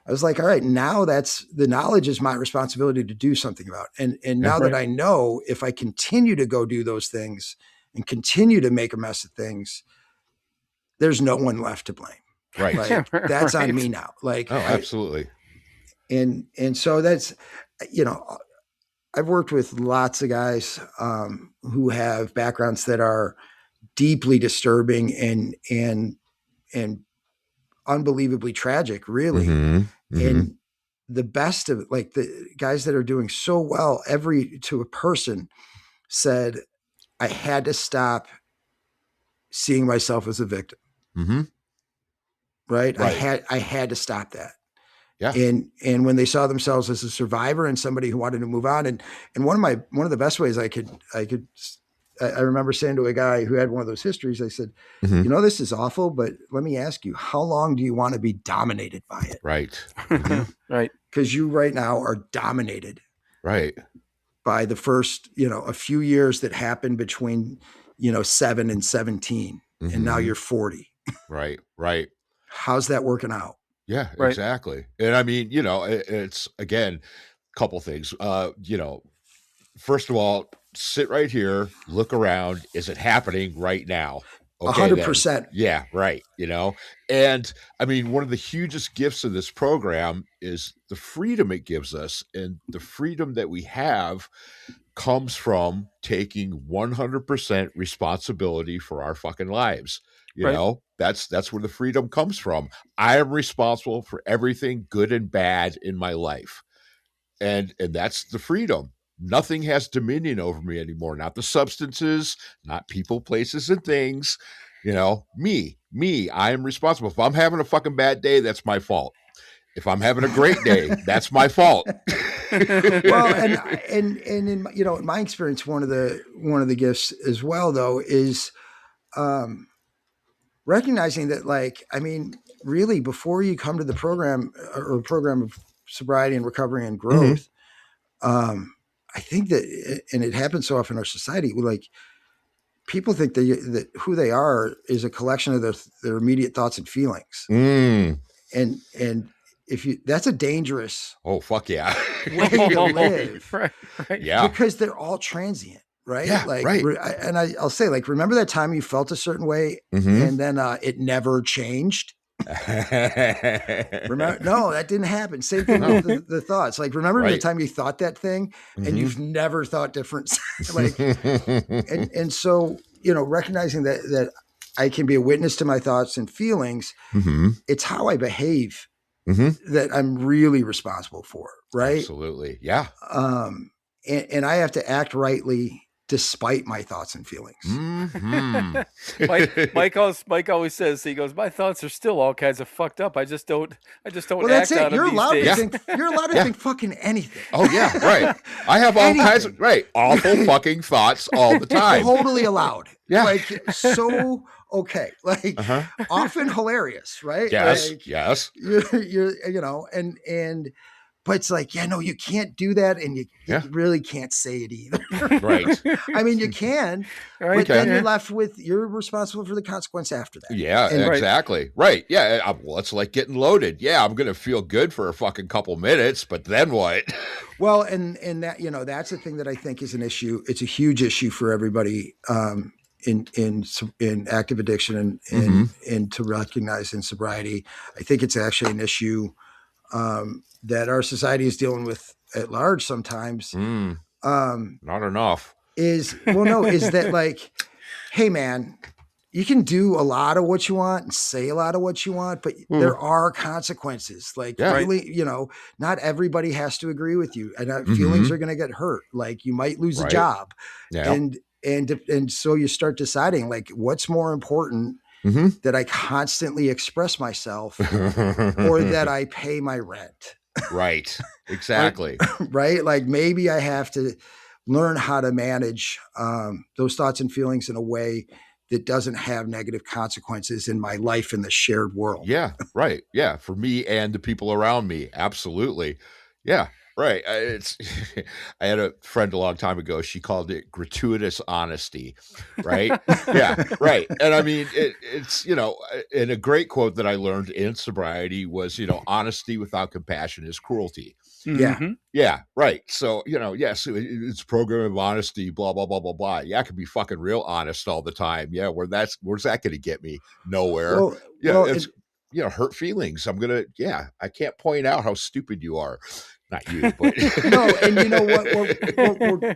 I was like, all right, now the knowledge is my responsibility to do something about. And now that I know, if I continue to go do those things and continue to make a mess of things, there's no one left to blame. Right. Like, that's on me now. Like, absolutely. And so that's, I've worked with lots of guys who have backgrounds that are deeply disturbing and unbelievably tragic, really. And the best of, like, the guys that are doing so well, to a person said, I had to stop seeing myself as a victim. Right. I had to stop that. Yeah. And when they saw themselves as a survivor and somebody who wanted to move on, and one of the best ways I remember saying to a guy who had one of those histories, I said, this is awful, but let me ask you, how long do you want to be dominated by it? Right. Right. Because you right now are dominated. Right. By the first, a few years that happened between, 7 and 17, and now you're 40. Right. Right. How's that working out? Yeah, exactly. And I mean, it's, again, a couple things, first of all, sit right here, look around. Is it happening right now? Okay, 100%. Yeah, right. And I mean, one of the hugest gifts of this program is the freedom it gives us. And the freedom that we have comes from taking 100% responsibility for our fucking lives. That's where the freedom comes from. I am responsible for everything good and bad in my life. And that's the freedom. Nothing has dominion over me anymore. Not the substances, not people, places, and things. Me, I am responsible. If I'm having a fucking bad day, that's my fault. If I'm having a great day, that's my fault. Well, and in in my experience, one of the gifts as well, though, is recognizing that, like, I mean, really, before you come to the program or program of sobriety and recovery and growth, I think that, and it happens so often in our society, like, people think that who they are is a collection of their immediate thoughts and feelings. And if that's a dangerous fuck yeah way to live, right. Yeah, because they're all transient, right? Yeah, like right. I'll say, like, remember that time you felt a certain way and then it never changed? Remember? No, that didn't happen. Same thing with the thoughts. Like, remember the time you thought that thing and you've never thought different. Like, and so, recognizing that I can be a witness to my thoughts and feelings. It's how I behave that I'm really responsible for. Right. Absolutely. Yeah. And I have to act rightly despite my thoughts and feelings. Mike always says, he goes, my thoughts are still all kinds of fucked up. I just don't well, that's act it. on You're them allowed these to days. think. You're allowed to think fucking anything. Oh yeah, right. I have all kinds of awful fucking thoughts all the time. Totally allowed. Yeah. Like, so okay. Like, often hilarious, right? Yes. Like, yes. You're and but it's like, no, you can't do that, and you really can't say it either. Right. I mean, you can, but then you're left with, you're responsible for the consequence after that. Yeah, exactly. Right. Yeah. Well, it's like getting loaded. Yeah, I'm going to feel good for a fucking couple minutes, but then what? Well, and that, that's the thing that I think is an issue. It's a huge issue for everybody in active addiction and to recognize in sobriety. I think it's actually an issue that our society is dealing with at large sometimes. Not enough. Is that, like, hey man, you can do a lot of what you want and say a lot of what you want, but there are consequences. Like, really, not everybody has to agree with you, and feelings are going to get hurt. Like, you might lose a job, and so you start deciding, like, what's more important, that I constantly express myself or that I pay my rent. Right. Exactly. Right. Like, maybe I have to learn how to manage those thoughts and feelings in a way that doesn't have negative consequences in my life in the shared world. Yeah. Right. Yeah. For me and the people around me. Absolutely. Yeah. Right. I had a friend a long time ago. She called it gratuitous honesty. Right. Yeah. Right. And I mean, it's, and a great quote that I learned in sobriety was, honesty without compassion is cruelty. Yeah. Yeah. Right. So, yes, it's a program of honesty, blah, blah, blah, blah, blah. Yeah. I can be fucking real honest all the time. Yeah. Where's that going to get me? Nowhere. It's, hurt feelings. I can't point out how stupid you are. Not you, but no. And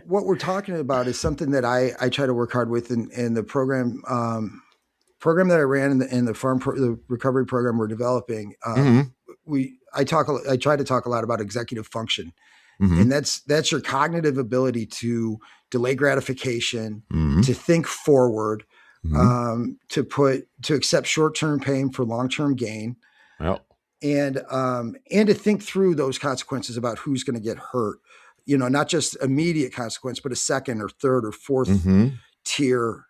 what we're talking about is something that I try to work hard with in the program that I ran in the recovery program we're developing. I try to talk a lot about executive function, and that's your cognitive ability to delay gratification, to think forward, to accept short-term pain for long-term gain. Well. And to think through those consequences about who's going to get hurt, not just immediate consequence, but a second or third or fourth tier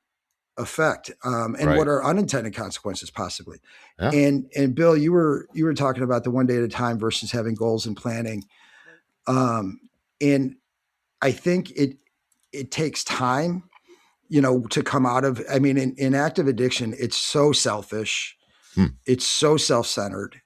effect, and what are unintended consequences possibly. Yeah. And Bill, you were talking about the one day at a time versus having goals and planning. And I think it takes time, to come out of, I mean, in active addiction, it's so selfish. It's so self-centered.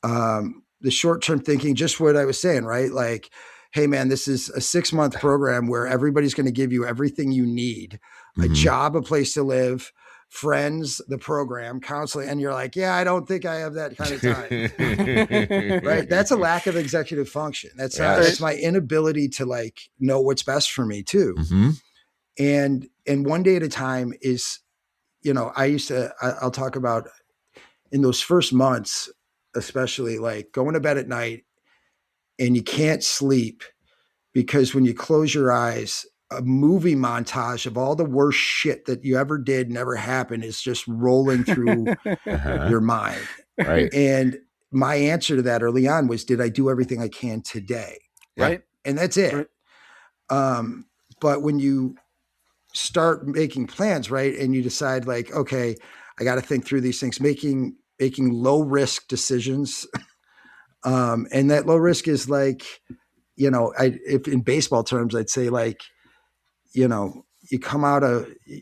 The short-term thinking, just what I was saying, right? Like, hey man, this is a 6-month program where everybody's going to give you everything you need, a job, a place to live, friends, the program, counseling. And you're like, yeah, I don't think I have that kind of time. Right. That's a lack of executive function. That's my inability to, like, know what's best for me too. And one day at a time is, I'll talk about in those first months, especially, like, going to bed at night and you can't sleep because when you close your eyes, a movie montage of all the worst shit that you ever did, never happened, is just rolling through your mind. Right. And my answer to that early on was, did I do everything I can today? Right. And that's it. Right. But when you start making plans, right, and you decide like, okay, I got to think through these things, making low risk decisions. And that low risk is like, you know, if in baseball terms, I'd say like, you know, you come out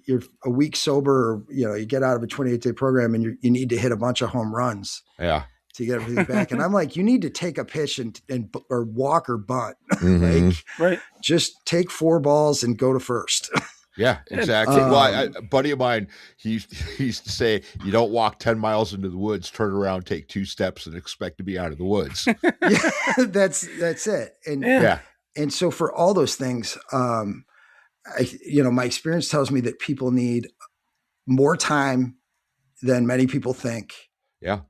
you're a week sober, or, you know, you get out of a 28-day program and you need to hit a bunch of home runs. Yeah. To get everything back. And I'm like, you need to take a pitch and or walk or bunt. Mm-hmm. Like, right. Just take 4 balls and go to first. Yeah, exactly. Well, a buddy of mine, he used to say, you don't walk 10 miles into the woods, turn around, take 2 steps and expect to be out of the woods. Yeah, that's it. And yeah. And so for all those things, my experience tells me that people need more time than many people think. Yeah.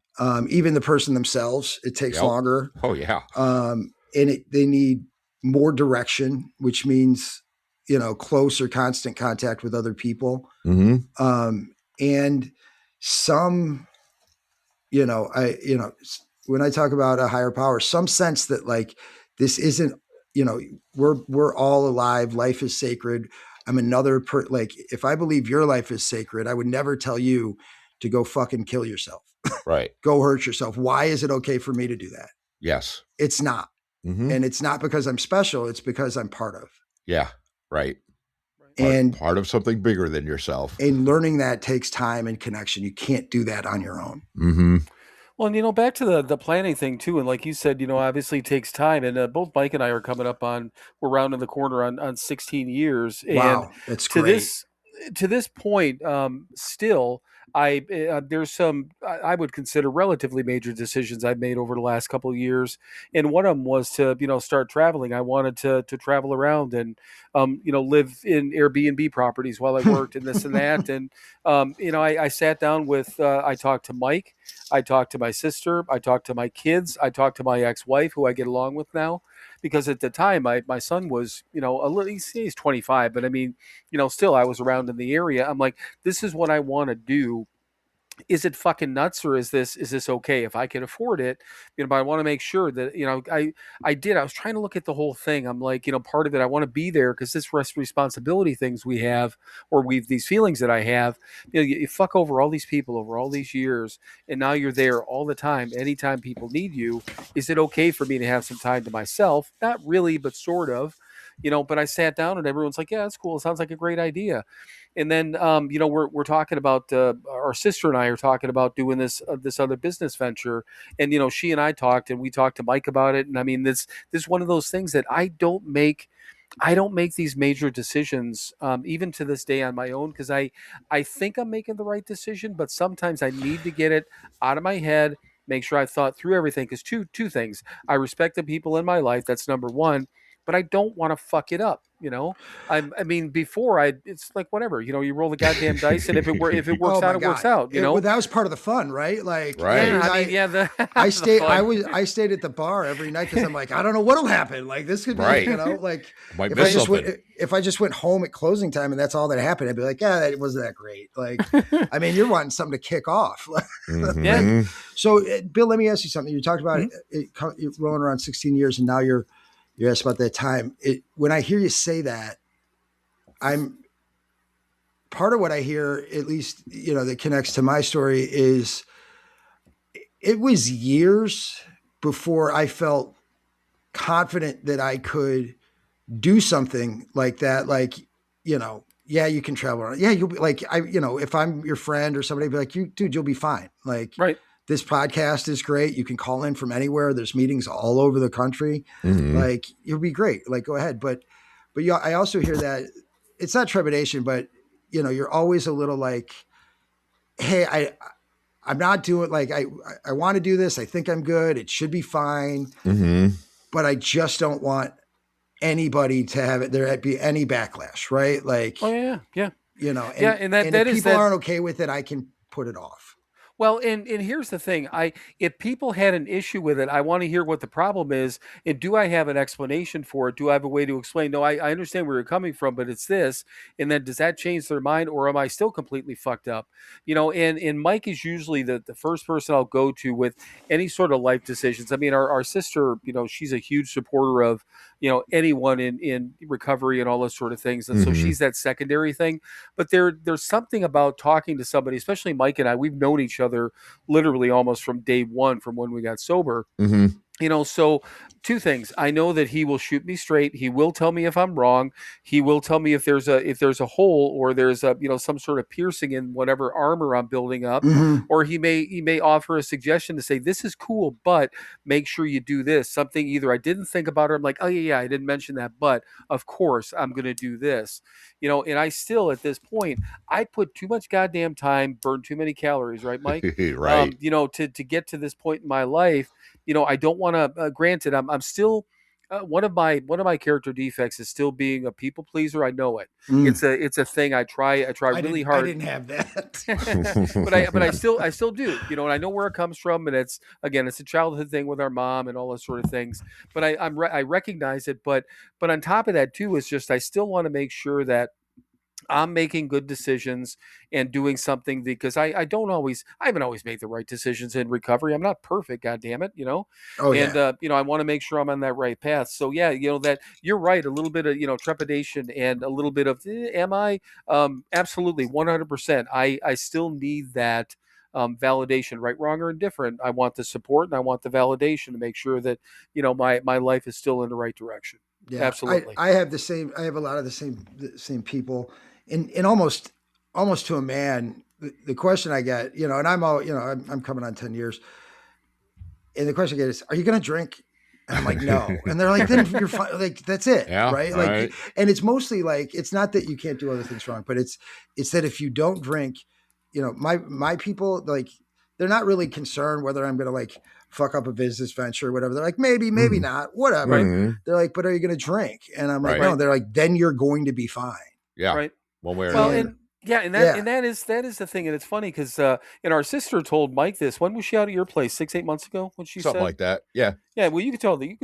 Even the person themselves, it takes longer. Oh yeah. And they need more direction, which means, you know, close or constant contact with other people. Mm-hmm. And some, you know, when I talk about a higher power, some sense that like, this isn't, you know, we're all alive. Life is sacred. I'm another like, if I believe your life is sacred, I would never tell you to go fucking kill yourself. Right. Go hurt yourself. Why is it okay for me to do that? Yes. It's not. Mm-hmm. And it's not because I'm special. It's because I'm part of. Yeah. Right. And part of something bigger than yourself. And learning that takes time and connection. You can't do that on your own. Mm-hmm. Well, and, you know, back to the planning thing too. And like you said, you know, obviously it takes time. And both Mike and I are coming up we're rounding the corner on 16 years. And wow, that's great. To this point, still, there's some I would consider relatively major decisions I've made over the last couple of years, and one of them was to, you know, start traveling. I wanted to travel around and you know, live in Airbnb properties while I worked and this and that. And you know, I sat down with I talked to Mike, I talked to my sister, I talked to my kids, I talked to my ex-wife, who I get along with now. Because at the time, my son was, you know, he's 25, but I mean, you know, still I was around in the area. I'm like, this is what I want to do. Is it fucking nuts, or is this okay if I can afford it? You know, but I want to make sure that, you know, I was trying to look at the whole thing. I'm like, you know, part of it, I want to be there because this responsibility things we have, or these feelings that I have, you know, you fuck over all these people over all these years, and now you're there all the time, anytime people need you. Is it okay for me to have some time to myself? Not really, but sort of. You know, but I sat down and everyone's like, yeah, that's cool. It sounds like a great idea. And then, you know, we're talking about our sister and I are talking about doing this other business venture. And, you know, she and I talked, and we talked to Mike about it. And I mean, this is one of those things that I don't make these major decisions, even to this day, on my own, because I think I'm making the right decision, but sometimes I need to get it out of my head, make sure I thought through everything. Because two things: I respect the people in my life. That's number one. But I don't want to fuck it up, you know. I mean, before it's like whatever, you know. You roll the goddamn dice, and if it works out, it works out. You know, well, that was part of the fun, right? Like, right? Yeah, I mean, yeah. I stayed at the bar every night because I'm like, I don't know what'll happen. Like, this could be, right. You know, like if I just went home at closing time and that's all that happened, I'd be like, yeah, it wasn't that great. Like, I mean, you're wanting something to kick off. Mm-hmm. Yeah. So, Bill, let me ask you something. You talked about you're rolling around 16 years, and now you asked about that time. When I hear you say that, I'm part of what I hear, at least, you know, that connects to my story, is it was years before I felt confident that I could do something like that. Like, you know, yeah, you can travel around. Yeah, you'll be like, you know, if I'm your friend or somebody, be like, dude, you'll be fine. Like, right. This podcast is great. You can call in from anywhere. There's meetings all over the country. Mm-hmm. Like, you'll be great. Like, go ahead. But yeah, I also hear that it's not trepidation, but, you know, you're always a little like, hey, I'm not doing, like, I want to do this. I think I'm good. It should be fine. Mm-hmm. But I just don't want anybody to have it. There be any backlash, right? Like, oh yeah. You know, and if people aren't okay with it, I can put it off. Well, and here's the thing. If people had an issue with it, I want to hear what the problem is, and do I have an explanation for it? Do I have a way to explain? No, I understand where you're coming from, but it's this. And then does that change their mind, or am I still completely fucked up? And Mike is usually the first person I'll go to with any sort of life decisions. I mean, our sister, she's a huge supporter of, anyone in recovery and all those sort of things. And so she's that secondary thing. But there's something about talking to somebody, especially Mike and I. We've known each other literally almost from day one, from when we got sober. So two things. I know that he will shoot me straight. He will tell me if I'm wrong. He will tell me if there's a hole, or there's some sort of piercing in whatever armor I'm building up, or he may offer a suggestion to say, this is cool, but make sure you do this. Something either I didn't think about, or I'm like, oh yeah, I didn't mention that, but of course I'm going to do this. And I still, at this point, I put too much goddamn time, burn too many calories, right, Mike? Right. To get to this point in my life, I don't want to. Granted, I'm still one of my character defects is still being a people pleaser. I know it. It's a thing. I try really hard. I didn't have that, but I still do. And I know where it comes from, and it's a childhood thing with our mom and all those sort of things. But I recognize it. But on top of that too is just I still want to make sure that I'm making good decisions and doing something, because I haven't always made the right decisions in recovery. I'm not perfect, God damn it, Oh, and yeah. I want to make sure I'm on that right path. So yeah, that you're right. A little bit of trepidation and a little bit of am I? Absolutely, 100%. I still need that validation, right, wrong, or indifferent. I want the support and I want the validation to make sure that my life is still in the right direction. Yeah, Absolutely. I have the same. I have a lot of the same people, and almost to a man. The question I get, and I'm coming on 10 years, and the question I get is, "Are you going to drink?" And I'm like, "No," and they're like, "Then you're fine." Like that's it, Yeah, right? Like, and it's mostly like it's not that you can't do other things wrong, but it's that if you don't drink, my people, like, they're not really concerned whether I'm going to like fuck up a business venture or whatever. They're like, maybe not, whatever. Right. They're like, but are you going to drink? And I'm like, Right. no. They're like, then you're going to be fine. Yeah. Right. One way or Well, another. and that is the thing, and it's funny because and our sister told Mike this. When was she out at your place? 6-8 months ago? What she Something said? like that. Yeah. Yeah. Well, you can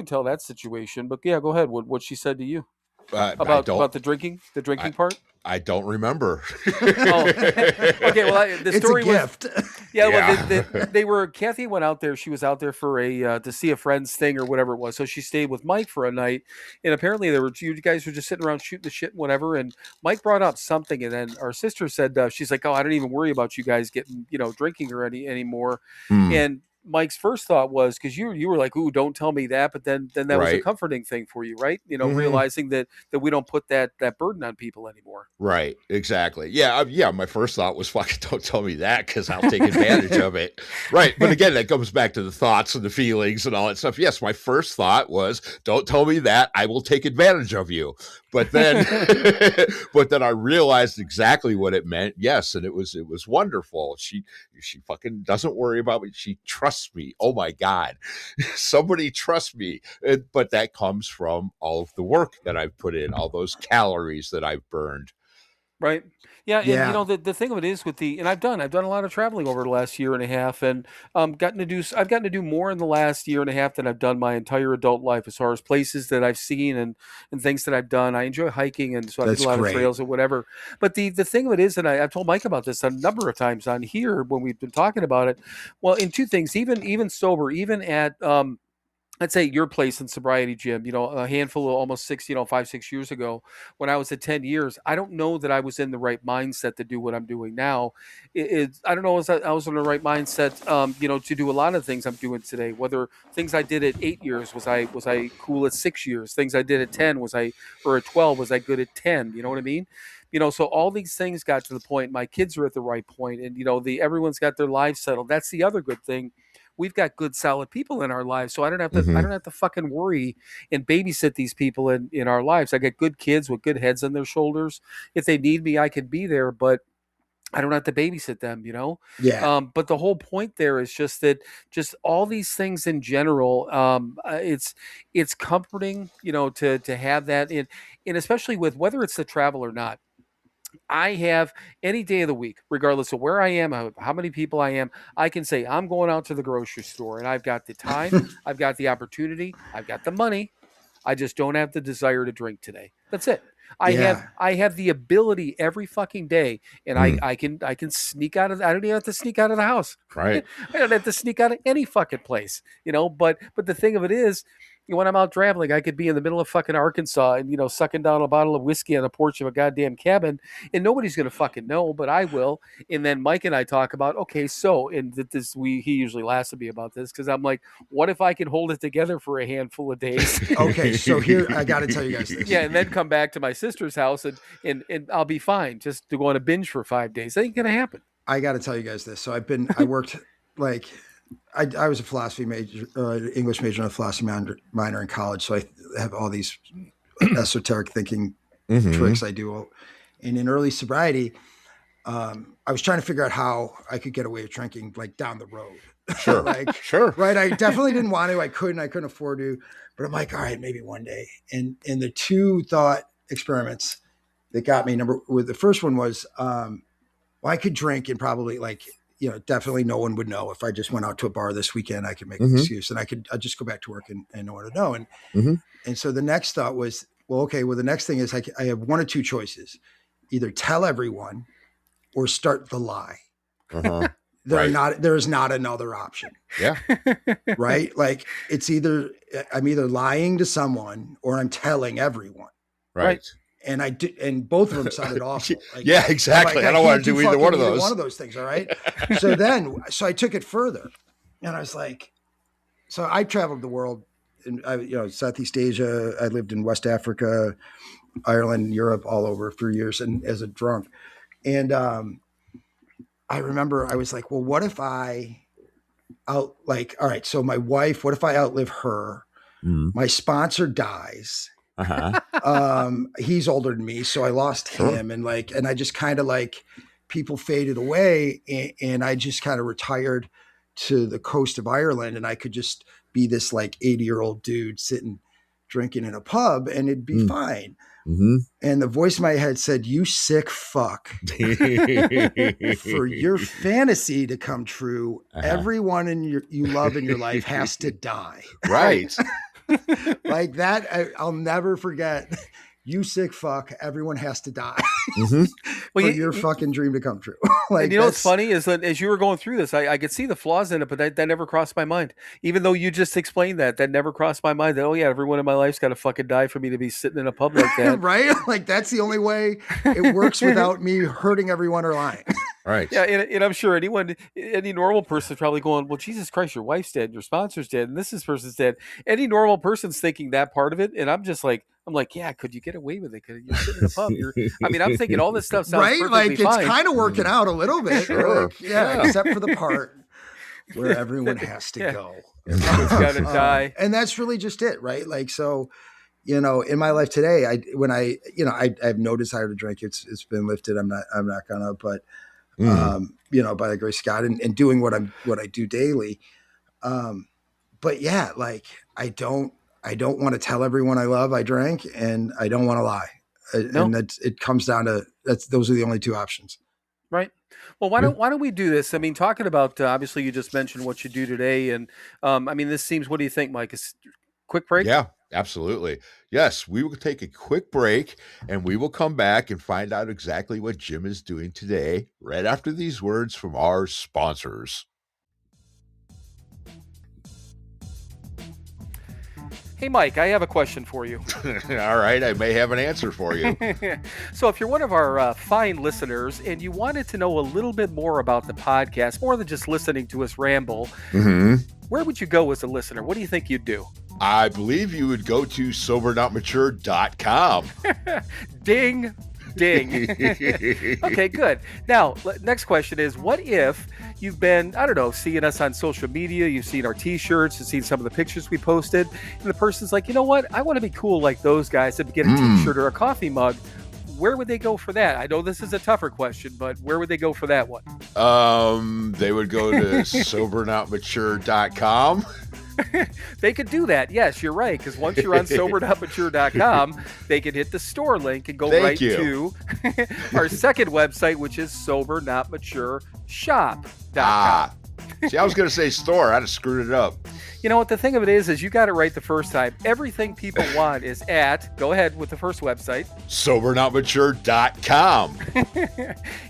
tell that situation, but yeah, go ahead. What she said to you about the drinking part? I don't remember. Oh, okay. Well, the story it's a gift. Yeah. Well, they were. Kathy went out there. She was out there for to see a friend's thing or whatever it was. So she stayed with Mike for a night, and apparently you guys were just sitting around shooting the shit and whatever. And Mike brought up something, and then our sister said she's like, "Oh, I don't even worry about you guys getting drinking or anymore." And Mike's first thought was, because you were like, "Ooh, don't tell me that," but then that was a Right. comforting thing for you, right? Realizing that we don't put that burden on people anymore. Right. Exactly. Yeah. Yeah. My first thought was, fucking don't tell me that, because I'll take advantage of it. Right. But again, that comes back to the thoughts and the feelings and all that stuff. Yes. My first thought was, don't tell me that, I will take advantage of you. But then, I realized exactly what it meant. Yes. And it was wonderful. She fucking doesn't worry about me. She trusts me. Oh my God. Somebody trusts me. But that comes from all of the work that I've put in, all those calories that I've burned. Right. Yeah. And Yeah. the thing of it is and I've done a lot of traveling over the last year and a half, and I've gotten to do more in the last year and a half than I've done my entire adult life, as far as places that I've seen and things that I've done. I enjoy hiking, and so I That's do a lot great. of trails or whatever. But the thing of it is, and I've told Mike about this a number of times on here when we've been talking about it. Well, in two things, even sober, even at I'd say your place in sobriety, Jim, a handful of almost 5, 6 years ago, when I was at 10 years, I don't know that I was in the right mindset to do what I'm doing now. I don't know if I was in the right mindset, to do a lot of things I'm doing today, whether things I did at 8 years, was I cool at 6 years? Things I did at 10, or at 12, was I good at 10? You know what I mean? So all these things got to the point, my kids are at the right point, and, everyone's got their lives settled. That's the other good thing. We've got good, solid people in our lives, so I don't have to fucking worry and babysit these people in our lives. I got good kids with good heads on their shoulders. If they need me, I can be there, but I don't have to babysit them, Yeah. But the whole point there is just all these things in general. It's comforting, to have that in, and especially with whether it's the travel or not. I have any day of the week, regardless of where I am, how many people I am, I can say I'm going out to the grocery store and I've got the time, I've got the opportunity, I've got the money. I just don't have the desire to drink today. That's it. I have the ability every fucking day, and I can sneak out of. I don't even have to sneak out of the house. Right. I don't have to sneak out of any fucking place, But the thing of it is, when I'm out traveling, I could be in the middle of fucking Arkansas and sucking down a bottle of whiskey on the porch of a goddamn cabin, and nobody's gonna fucking know, but I will. And then Mike and I talk about, okay, so and he usually laughs at me about this because I'm like, what if I can hold it together for a handful of days? Okay, so here I got to tell you guys this. Yeah, and then come back to my sister's house and I'll be fine just to go on a binge for 5 days. That ain't gonna happen. I got to tell you guys this. So I worked like I was a philosophy major, English major, and a philosophy minor in college. So I have all these esoteric thinking tricks I do. And in early sobriety, I was trying to figure out how I could get away with drinking like down the road. Sure. Sure. Right. I definitely didn't want to. I couldn't afford to. But I'm like, all right, maybe one day. And the two thought experiments that got me, the first one was, well, I could drink and probably definitely no one would know if I just went out to a bar this weekend. I could make an excuse and I'd just go back to work and no one would know. And so the next thought was, the next thing is I have one or two choices: either tell everyone or start the lie. There is not another option. Yeah. Right. Like I'm either lying to someone or I'm telling everyone. Right. And and both of them sounded awful. Like, yeah, exactly. I don't want to do either one of those. One of those things. All right. So I took it further, and I was like, so I traveled the world, in Southeast Asia. I lived in West Africa, Ireland, Europe, all over for years, and as a drunk. And I remember I was like, well, what if all right, so my wife, what if I outlive her? My sponsor dies. He's older than me, so I lost him, and I just kind of people faded away, and I just kind of retired to the coast of Ireland, and I could just be this 80-year-old dude sitting drinking in a pub, and it'd be fine. And the voice in my head said, "You sick fuck." For your fantasy to come true, everyone you love in your life has to die. Right. Like that, I'll never forget. You sick fuck, everyone has to die. For your fucking dream to come true. And what's funny is that as you were going through this, I could see the flaws in it, but that never crossed my mind. Even though you just explained that never crossed my mind that, oh yeah, everyone in my life's got to fucking die for me to be sitting in a pub like that. Right? Like that's the only way it works without me hurting everyone or lying. Right. Yeah, and I'm sure any normal person is probably going, well, Jesus Christ, your wife's dead, your sponsor's dead, and this person's dead. Any normal person's thinking that part of it, and I'm like, yeah, could you get away with it? Because you're sitting in a pub. I'm thinking all this stuff sounds right. Like it's kind of working out a little bit. Sure. Except for the part where everyone has to go. Everyone's got to die, and that's really just it, right? So. In my life today, I have no desire to drink. It's been lifted. I'm not gonna, but by the grace of God and doing what I do daily. But yeah, I don't want to tell everyone I love I drank, and I don't want to lie. And it comes down to those are the only two options. Right. Well, why don't we do this? I mean, talking about obviously you just mentioned what you do today, and this seems. What do you think, Mike? Is quick break? Yeah. Absolutely. Yes, we will take a quick break and we will come back and find out exactly what Jim is doing today right after these words from our sponsors. Hey, Mike, I have a question for you. All right, I may have an answer for you. So if you're one of our fine listeners and you wanted to know a little bit more about the podcast, more than just listening to us ramble, where would you go as a listener? What do you think you'd do? I believe you would go to SoberNotMature.com. Ding, ding. Okay, good. Now, next question is, what if you've been, I don't know, seeing us on social media, you've seen our t-shirts, you've seen some of the pictures we posted, and the person's like, you know what, I want to be cool like those guys and get a t-shirt or a coffee mug. Where would they go for that? I know this is a tougher question, but where would they go for that one? They would go to SoberNotMature.com. They could do that. Yes, you're right. Because once you're on SoberNotMature.com, they can hit the store link and go Thank right you. to our second website, which is SoberNotMatureShop.com. See, I was going to say store. I'd have screwed it up. You know what the thing of it is you got it right the first time. Everything people want is at, go ahead with the first website, SoberNotMature.com.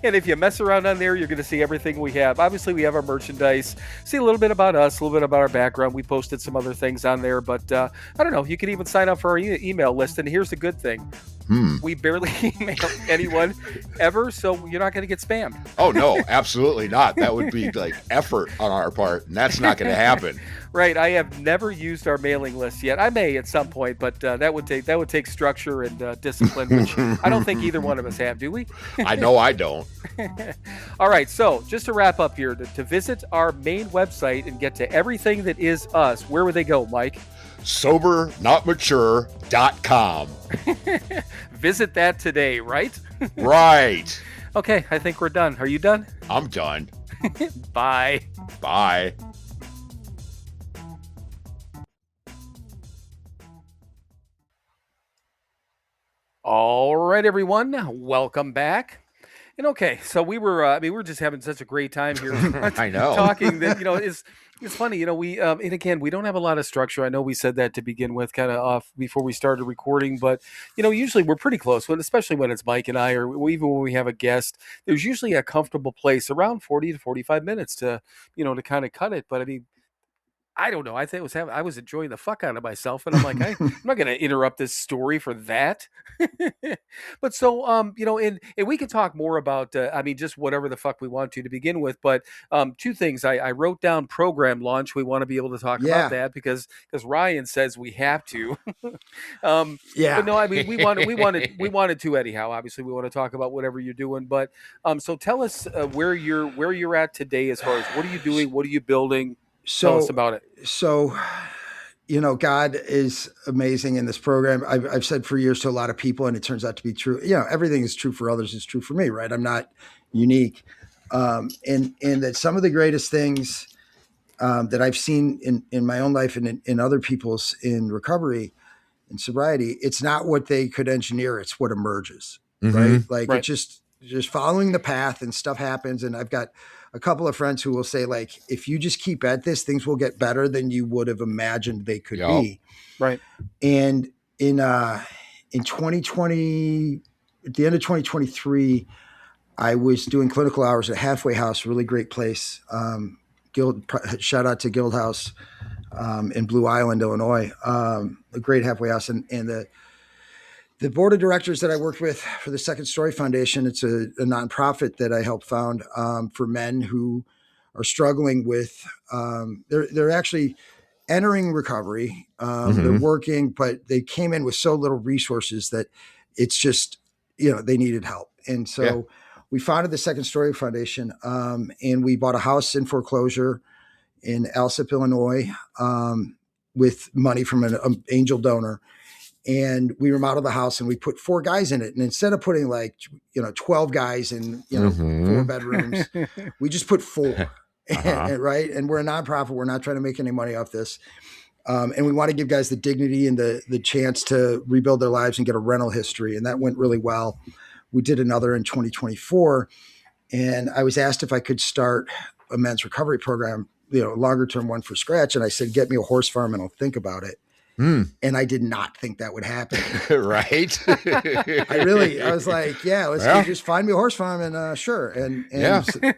And if you mess around on there, you're going to see everything we have. Obviously, we have our merchandise. See a little bit about us, a little bit about our background. We posted some other things on there, but I don't know. You can even sign up for our email list. And here's the good thing. We barely email anyone ever, so you're not going to get spammed. Oh, no, absolutely not. That would be like effort on our part, and that's not going to happen. Right. I have never used our mailing list yet. I may at some point, but that would take structure and discipline, which I don't think either one of us have, do we? I know I don't. All right. So just to wrap up here, to visit our main website and get to everything that is us, where would they go, Mike? SoberNotMature.com. Visit that today, right? Right. Okay, I think we're done. Are you done? I'm done. Bye. Bye. All right, everyone. Welcome back. And okay, so we were just having such a great time here. I know. Talking that, it's funny, we, and again, we don't have a lot of structure. I know we said that to begin with, kind of off before we started recording, but, usually we're pretty close, especially when it's Mike and I, or even when we have a guest, there's usually a comfortable place around 40 to 45 minutes to, to kind of cut it. But I mean, I don't know. I think I was enjoying the fuck out of myself, and I'm like, I'm not going to interrupt this story for that. But so, and we can talk more about, just whatever the fuck we want to begin with. But two things. I wrote down program launch. We want to be able to talk about that because Ryan says we have to. But no, I mean, we wanted to anyhow. Obviously, we want to talk about whatever you're doing. But so tell us where you're at today as far as what are you doing, what are you building. Tell us about it. So, God is amazing in this program. I've said for years to a lot of people, and it turns out to be true. Everything is true for others is true for me, right? I'm not unique. And that some of the greatest things that I've seen in my own life and in other people's in recovery and sobriety, it's not what they could engineer. It's what emerges, right? Like it's just following the path and stuff happens. And I've got a couple of friends who will say, like, if you just keep at this, things will get better than you would have imagined they could be. Right. And in 2020, at the end of 2023, I was doing clinical hours at Halfway House, a really great place. Shout out to Guild House in Blue Island, Illinois, a great halfway house. And the board of directors that I worked with for the Second Story Foundation, it's a nonprofit that I helped found for men who are struggling with, they're actually entering recovery. They're working, but they came in with so little resources that it's just, they needed help. And so we founded the Second Story Foundation, and we bought a house in foreclosure in Alsip, Illinois, with money from an angel donor. And we remodeled the house and we put 4 guys in it. And instead of putting 12 guys in, 4 bedrooms, we just put 4. Right. And we're a nonprofit. We're not trying to make any money off this. And we want to give guys the dignity and the chance to rebuild their lives and get a rental history. And that went really well. We did another in 2024. And I was asked if I could start a men's recovery program, a longer term one for scratch. And I said, get me a horse farm and I'll think about it. And I did not think that would happen. Right. I was like, let's just find me a horse farm and sure. And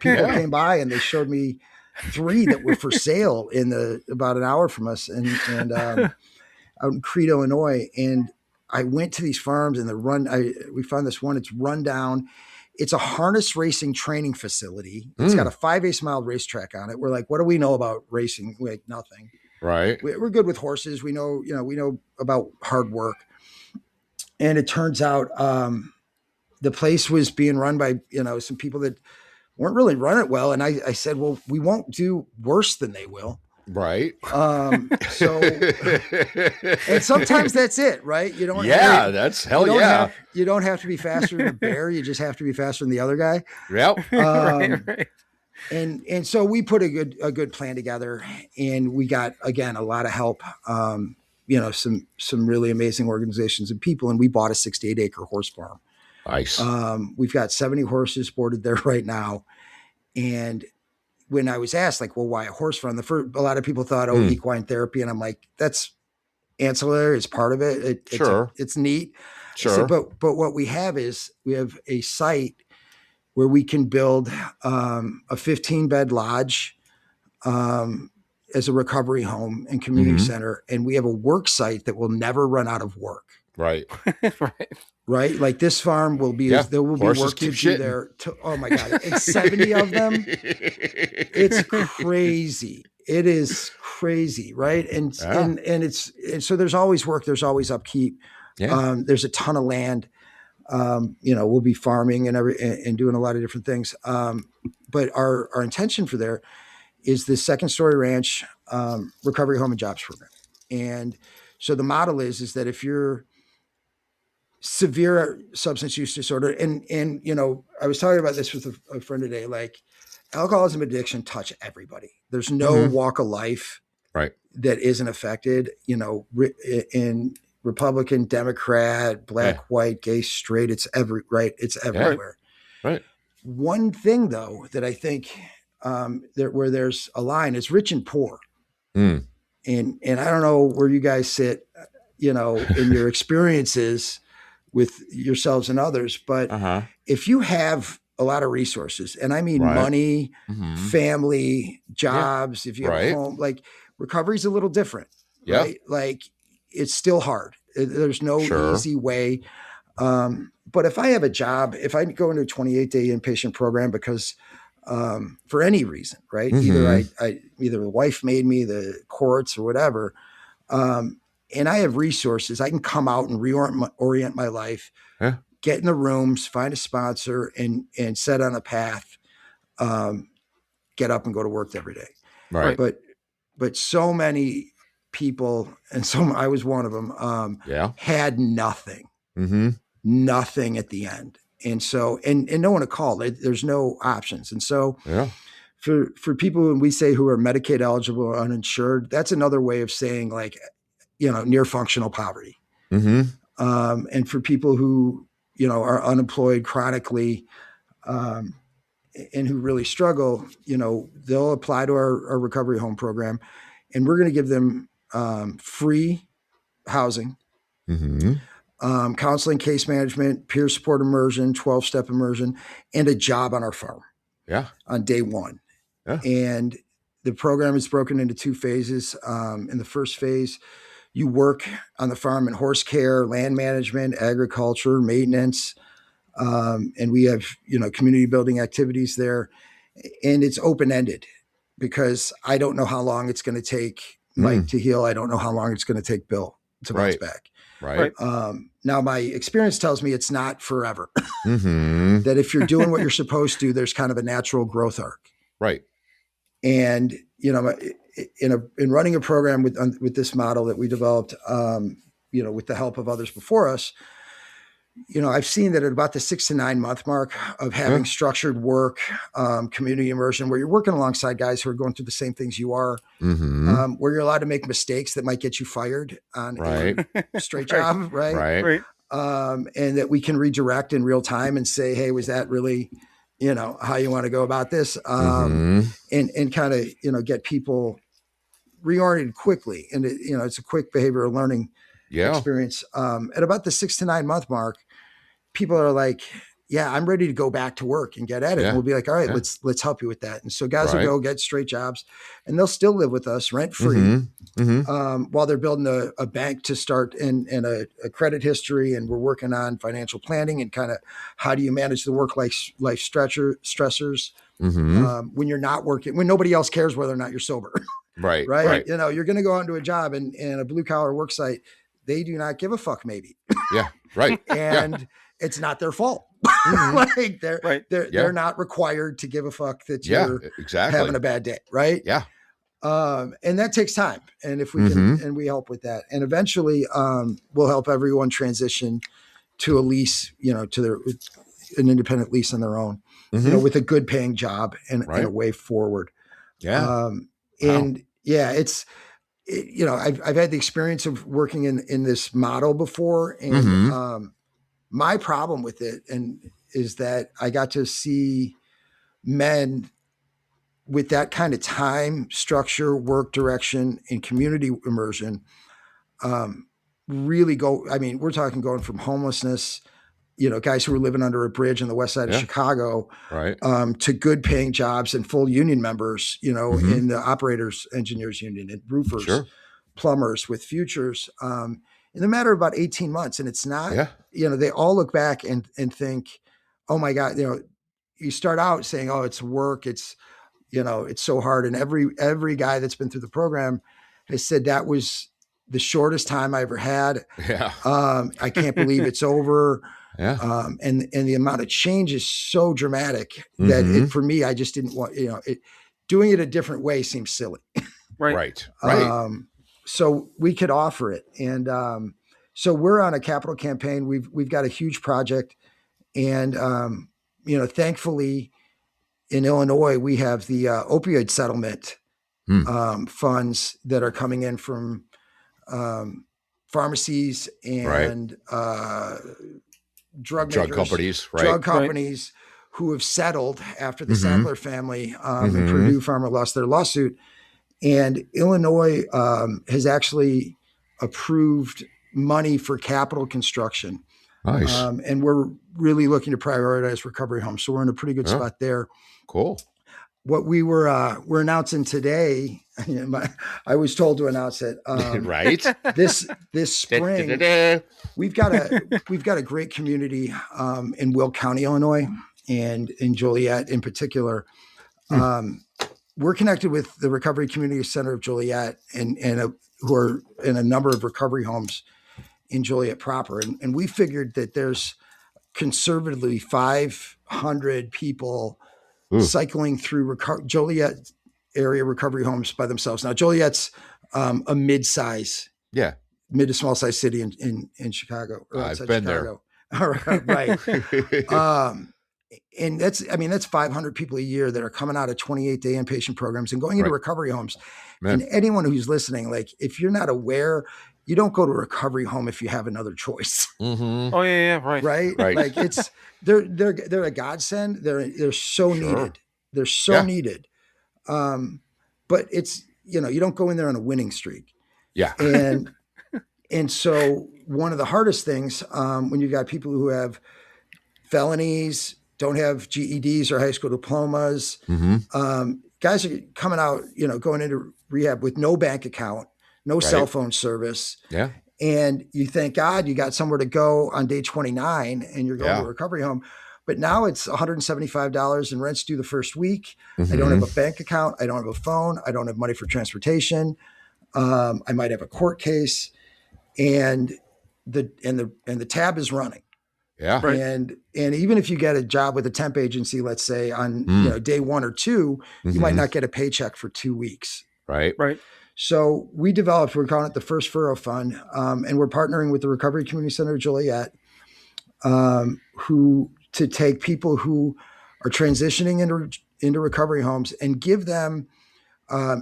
people came by and they showed me 3 that were for sale in about an hour from us and out in Crete, Illinois. And I went to these farms and we found this one, it's run down. It's a harness racing training facility. It's got a 5/8 mile racetrack on it. We're like, what do we know about racing? We're like, nothing. Right. We're good with horses. We know about hard work. And it turns out the place was being run by, some people that weren't really running it well. And I said, well, we won't do worse than they will. Right. So, and sometimes that's it, right? You don't. That's hell yeah. You don't have to be faster than a bear. You just have to be faster than the other guy. Yep. Right. And so we put a good plan together, and we got, again, a lot of help. Some really amazing organizations and people, and we bought a 68 acre horse farm. Nice. We've got 70 horses boarded there right now. And when I was asked, like, well, why a horse farm? A lot of people thought, equine therapy. And I'm like, that's ancillary. It's part of it. It's neat. Sure. Said, but what we have is we have a site where we can build a 15-bed lodge as a recovery home and community center. And we have a work site that will never run out of work. Right. Right. Like this farm will be, there will be work to do there. Oh my God. It's 70 of them. It's crazy. It is crazy. Right. And so there's always work. There's always upkeep. Yeah. There's a ton of land. We'll be farming and doing a lot of different things. But our intention for there is the Second Story Ranch recovery home and jobs program. And so the model is that if you're severe substance use disorder, and I was talking about this with a friend today, like alcoholism, addiction touch everybody. There's no walk of life that isn't affected, in Republican, Democrat, black, white, gay, straight, it's everywhere. Right. One thing though, that I think where there's a line is rich and poor. And I don't know where you guys sit, in your experiences with yourselves and others, but if you have a lot of resources, and I mean money, family, jobs, if you have a home, like recovery is a little different, right? Like it's still hard. There's no easy way. But if I have a job, if I go into a 28-day inpatient program because for any reason, right? Either either the wife made me, the courts or whatever, and I have resources, I can come out and reorient my life, get in the rooms, find a sponsor, and set on a path, get up and go to work every day. Right. But so many people, and I was one of them, had nothing, nothing at the end. And so, and no one to call, there's no options. And so for people, when we say who are Medicaid eligible or uninsured, that's another way of saying like, near functional poverty. And for people who, are unemployed chronically, and who really struggle, they'll apply to our recovery home program, and we're going to give them free housing, counseling, case management, peer support immersion, 12-step immersion, and a job on our farm. On day one. And the program is broken into 2 phases. In the first phase, you work on the farm in horse care, land management, agriculture, maintenance. And we have, community building activities there, and it's open-ended because I don't know how long it's going to take Mike to heal. I don't know how long it's going to take Bill to bounce back. Right. Now my experience tells me it's not forever, that if you're doing what you're supposed to, there's kind of a natural growth arc. Right. And, in running a program with this model that we developed, with the help of others before us, I've seen that at about the 6 to 9 month mark of having structured work, community immersion, where you're working alongside guys who are going through the same things you are, where you're allowed to make mistakes that might get you fired on a straight job. Right. And that we can redirect in real time and say, hey, was that really, how you want to go about this? And kind of, get people reoriented quickly. And it's a quick behavioral learning experience. At about the 6 to 9 month mark, people are like, I'm ready to go back to work and get at it. And we'll be like, all right, let's help you with that. And so guys will go get straight jobs, and they'll still live with us rent free, while they're building a bank to start and a credit history. And we're working on financial planning and kind of how do you manage the work life stressors when you're not working, when nobody else cares whether or not you're sober. Right. You're going to go onto a job and a blue collar work site. They do not give a fuck, maybe. And it's not their fault. Like they're not required to give a fuck that you're having a bad day. Right. And that takes time. And if we can, and we help with that, and eventually we'll help everyone transition to a lease, to an independent lease on their own. you know, with a good paying job and Right. a way forward. Yeah. And yeah, you know, I've had the experience of working in this model before, and my problem with it is that I got to see men with that kind of time, structure, work direction, and community immersion really go. I mean, we're talking going from homelessness, you know, guys who were living under a bridge on the west side of Chicago, right, to good paying jobs and full union members, you know, in the operators, engineers union, and roofers, plumbers with futures, in a matter of about 18 months. And it's not, you know, they all look back and think, oh my God, you know, you start out saying, oh, it's work. It's, you know, it's so hard. And every guy that's been through the program has said that was the shortest time I ever had. Yeah. I can't believe it's over. Yeah. And the amount of change is so dramatic that for me, I just didn't want, you know, doing it a different way seems silly. Right. So we could offer it. And so we're on a capital campaign. We've got a huge project. And, you know, thankfully in Illinois, we have the opioid settlement funds that are coming in from pharmacies and drug companies who have settled after the Sackler family and Purdue Pharma lost their lawsuit. And Illinois has actually approved money for capital construction. Nice. And we're really looking to prioritize recovery homes. So we're in a pretty good spot there. Cool. What we're announcing today, I was told to announce it. This spring, we've got a great community in Will County, Illinois, and in Joliet in particular. We're connected with the Recovery Community Center of Joliet and who are in a number of recovery homes in Joliet proper. And we figured that there's conservatively 500 people cycling through Joliet area recovery homes by themselves. Now, Joliet's a mid to small size city in Chicago. I've been Chicago. There. Right. And that's 500 people a year that are coming out of 28-day inpatient programs and going into recovery homes. Man. And anyone who's listening, like, if you're not aware, you don't go to a recovery home if you have another choice. Oh yeah, right. Like they're a godsend. They're so needed. They're so needed. But it's, you know, you don't go in there on a winning streak. Yeah. And so one of the hardest things when you've got people who have felonies, don't have GEDs or high school diplomas, guys are coming out, you know, going into rehab with no bank account, no cell phone service. Yeah. And you thank God you got somewhere to go on day 29 and you're going to a recovery home. But now it's $175 in rent's due the first week. I don't have a bank account. I don't have a phone. I don't have money for transportation. I might have a court case, and the tab is running. Yeah. Right. And even if you get a job with a temp agency, let's say on you know, day 1 or 2, you might not get a paycheck for 2 weeks. Right. So we're calling it the First Furrow Fund, and we're partnering with the Recovery Community Center of Joliet, to take people who are transitioning into recovery homes and give them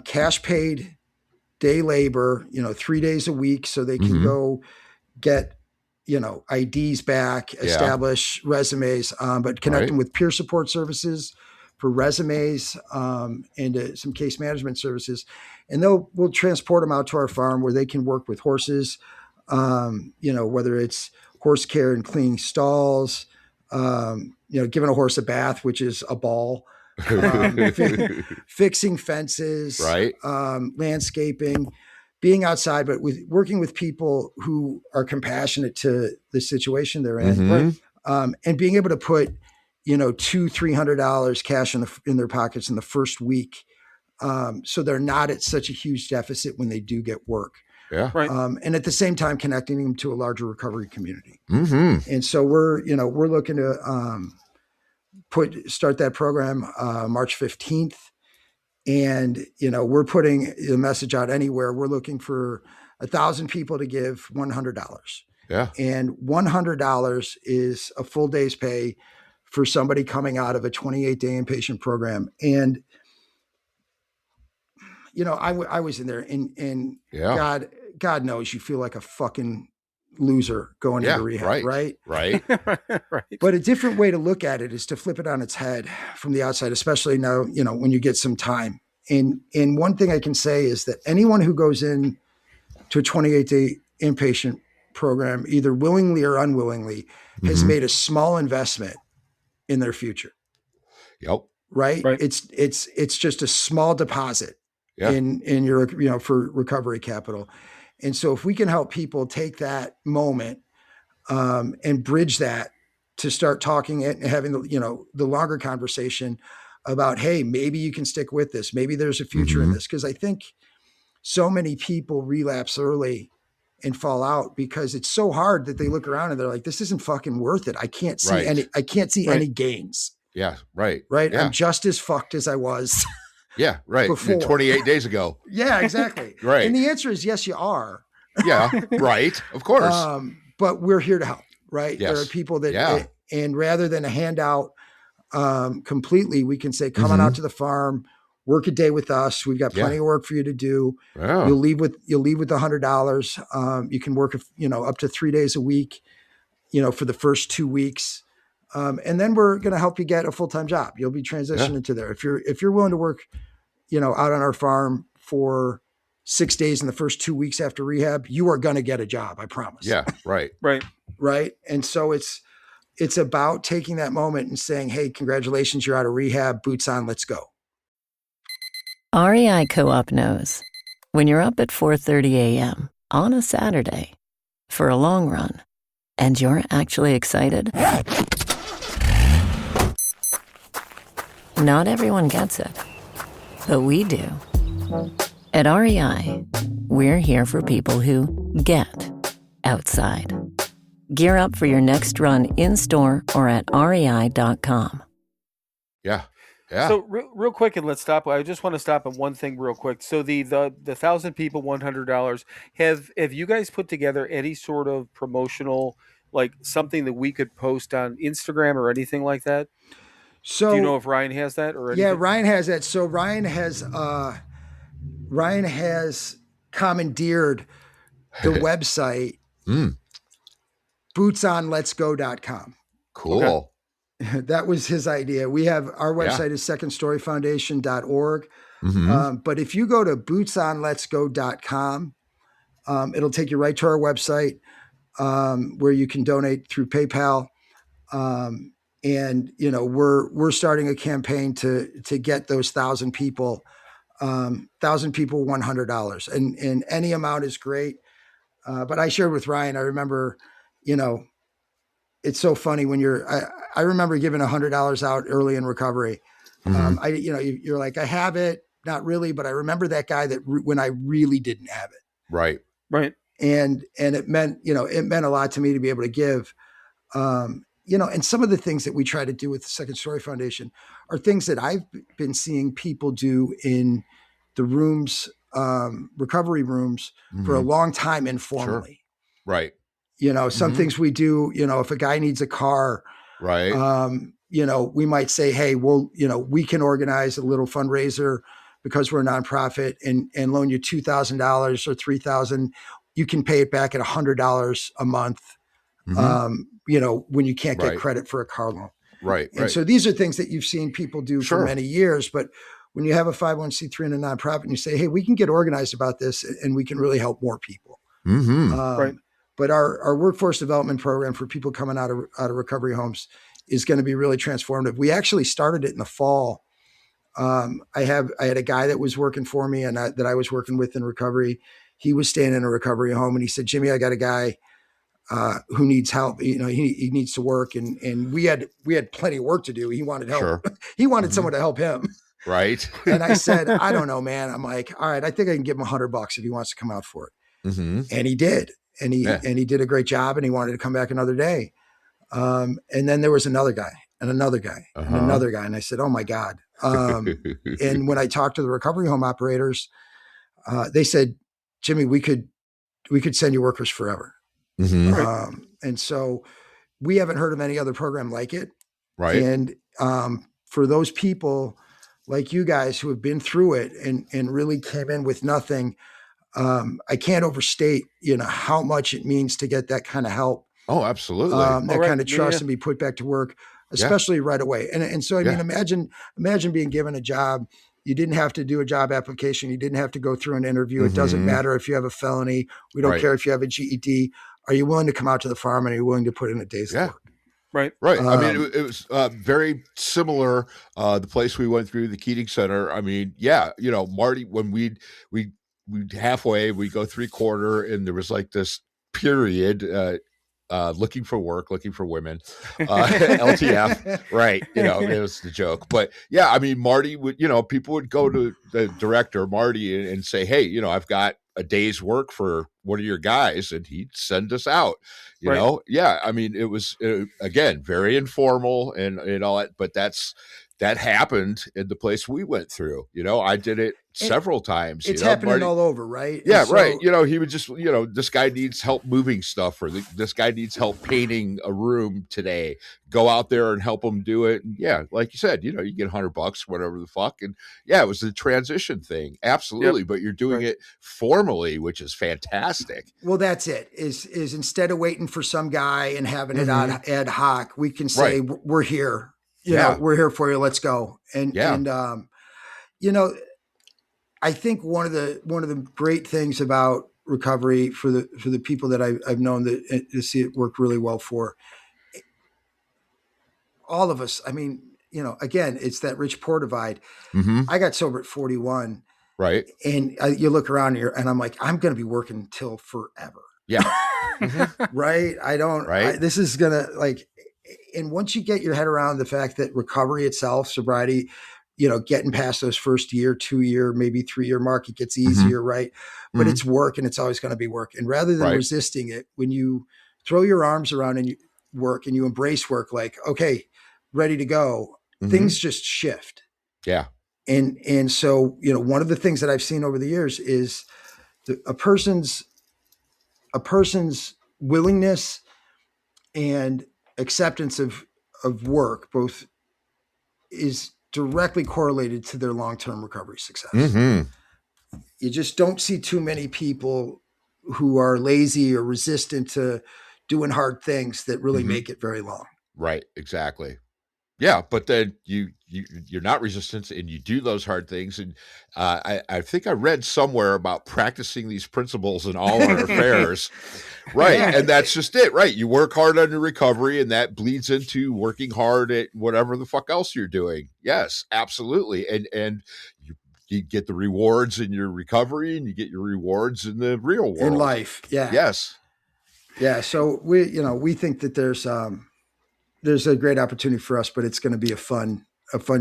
cash paid day labor, you know, 3 days a week, so they can go get, you know, IDs back, establish resumes, but connect them with peer support services for resumes, and some case management services. And we'll transport them out to our farm where they can work with horses, you know, whether it's horse care and cleaning stalls, you know, giving a horse a bath, which is a ball, fixing fences, landscaping, being outside, but working with people who are compassionate to the situation they're in, and being able to put, you know, $200-$300 cash in their pockets in the first week, so they're not at such a huge deficit when they do get work. Yeah. Right. And at the same time, connecting them to a larger recovery community. And so we're looking to start that program March 15th. And, you know, we're putting the message out anywhere. We're looking for 1,000 people to give $100. Yeah. And $100 is a full day's pay for somebody coming out of a 28-day inpatient program. And, you know, I was in there and Yeah. God knows you feel like a fucking loser going into rehab, right? Right. Right. But a different way to look at it is to flip it on its head from the outside, especially now, you know, when you get some time. And one thing I can say is that anyone who goes in to a 28-day inpatient program, either willingly or unwillingly, has made a small investment in their future. Yep. Right? Right. It's just a small deposit in your, you know, for recovery capital. And so if we can help people take that moment and bridge that to start talking it and having the, you know, the longer conversation about, hey, maybe you can stick with this. Maybe there's a future in this. Because I think so many people relapse early and fall out because it's so hard that they look around and they're like, this isn't fucking worth it. I can't see any gains. Yeah. Right. Right. Yeah. I'm just as fucked as I was. Yeah. Right. Before. 28 days ago. Yeah, exactly. Right. And the answer is yes, you are. Yeah. Right. Of course. But we're here to help. Right. Yes. There are people that, and rather than a handout completely, we can say, come on out to the farm, work a day with us. We've got plenty of work for you to do. Yeah. You'll leave with $100. You can work, you know, up to 3 days a week, you know, for the first 2 weeks. And then we're going to help you get a full-time job. You'll be transitioned into there. If you're willing to work, you know, out on our farm for 6 days in the first 2 weeks after rehab, you are going to get a job. I promise. Yeah. Right. Right. Right. And so it's about taking that moment and saying, hey, congratulations, you're out of rehab, boots on, let's go. REI Co-op knows when you're up at 4:30 a.m. on a Saturday for a long run and you're actually excited, not everyone gets it, but we do. At REI, we're here for people who get outside. Gear up for your next run in-store or at rei.com. Yeah. Yeah. So real quick, and let's stop. I just want to stop at one thing real quick. So the 1,000 people, $100. Have you guys put together any sort of promotional, like something that we could post on Instagram or anything like that? So do you know if Ryan has that or anything? Yeah, Ryan has that. So Ryan has commandeered the website bootsonletsgo.com. Cool. Okay. That was his idea. We have our website is secondstoryfoundation.org. But if you go to bootsonletsgo.com, it'll take you right to our website where you can donate through PayPal. And you know, we're starting a campaign to get those 1,000 people, $100, and any amount is great. But I shared with Ryan, I remember, you know, it's so funny when I remember giving $100 out early in recovery. You're like, I have it, not really, but I remember that guy when I really didn't have it. Right. Right. And it meant a lot to me to be able to give, and some of the things that we try to do with the Second Story Foundation are things that I've been seeing people do in the rooms, recovery rooms for a long time informally. Sure. Right. You know, some things we do, you know, if a guy needs a car, right. We might say, hey, we can organize a little fundraiser because we're a nonprofit and loan you $2,000 or $3,000. You can pay it back at $100 a month. When you can't get credit for a car loan. Right. And so these are things that you've seen people do for many years, but when you have a 501c3 and a nonprofit and you say, hey, we can get organized about this and we can really help more people. Right. But our workforce development program for people coming out of recovery homes is going to be really transformative. We actually started it in the fall. I had a guy that was working for me and that I was working with in recovery. He was staying in a recovery home and he said, Jimmy, I got a guy who needs help. You know, he needs to work and we had plenty of work to do. He wanted help. Sure. He wanted someone to help him. Right. And I said, I don't know, man. I'm like, all right, I think I can give him $100 if he wants to come out for it. And he did. And he did a great job and he wanted to come back another day. And then there was another guy and another guy and another guy. And I said, oh my God. And when I talked to the recovery home operators, they said, Jimmy, we could send you workers forever. And so we haven't heard of any other program like it. Right. And for those people like you guys who have been through it and really came in with nothing, I can't overstate, how much it means to get that kind of help. Oh, absolutely. That kind of trust and be put back to work, especially right away. And so, I mean, imagine being given a job. You didn't have to do a job application. You didn't have to go through an interview. It doesn't matter if you have a felony. We don't care if you have a GED. Are you willing to come out to the farm and are you willing to put in a day's work? Right. I mean, it was very similar. The place we went through, the Keating Center. I mean, Marty, when we'd halfway, we go 3/4, and there was like this period, looking for work, looking for women, LTF, right? It was the joke. But yeah, I mean, Marty would, people would go to the director, Marty, and say, hey, I've got a day's work for one of your guys, and he'd send us out, you know? Yeah. I mean, it was, again, very informal and all that, but that happened in the place we went through. I did it several times. It's happening all over, right? Yeah, right. He would just, this guy needs help moving stuff, or this guy needs help painting a room today. Go out there and help him do it. And yeah, like you said, you get $100, whatever the fuck. And yeah, it was the transition thing. Absolutely. But you're doing it formally, which is fantastic. Well, that's it. Is instead of waiting for some guy and having it on ad hoc, we can say, we're here. We're here for you. Let's go. And I think one of the great things about recovery for the people that I've known that to see it work really well for all of us. I mean, again, it's that rich-poor divide. I got sober at 41. Right. And you look around here and I'm like, I'm going to be working till forever. Yeah. Right. This is going to and once you get your head around the fact that recovery itself, sobriety, getting past those first year, 2-year, maybe 3-year mark, it gets easier, right? But it's work and it's always going to be work. And rather than resisting it, when you throw your arms around and you work and you embrace work, like, okay, ready to go, things just shift. Yeah. And so, one of the things that I've seen over the years is a person's willingness and acceptance of work both is directly correlated to their long-term recovery success. You just don't see too many people who are lazy or resistant to doing hard things that really make it very long. Right. Exactly. Yeah. But then you're not resistant and you do those hard things. And I think I read somewhere about practicing these principles in all our affairs. Right. Yeah. And that's just it. Right. You work hard on your recovery and that bleeds into working hard at whatever the fuck else you're doing. Yes, absolutely. And you get the rewards in your recovery and you get your rewards in the real world. In life. Yeah. Yes. Yeah. So we think that there's a great opportunity for us, but it's going to be a fun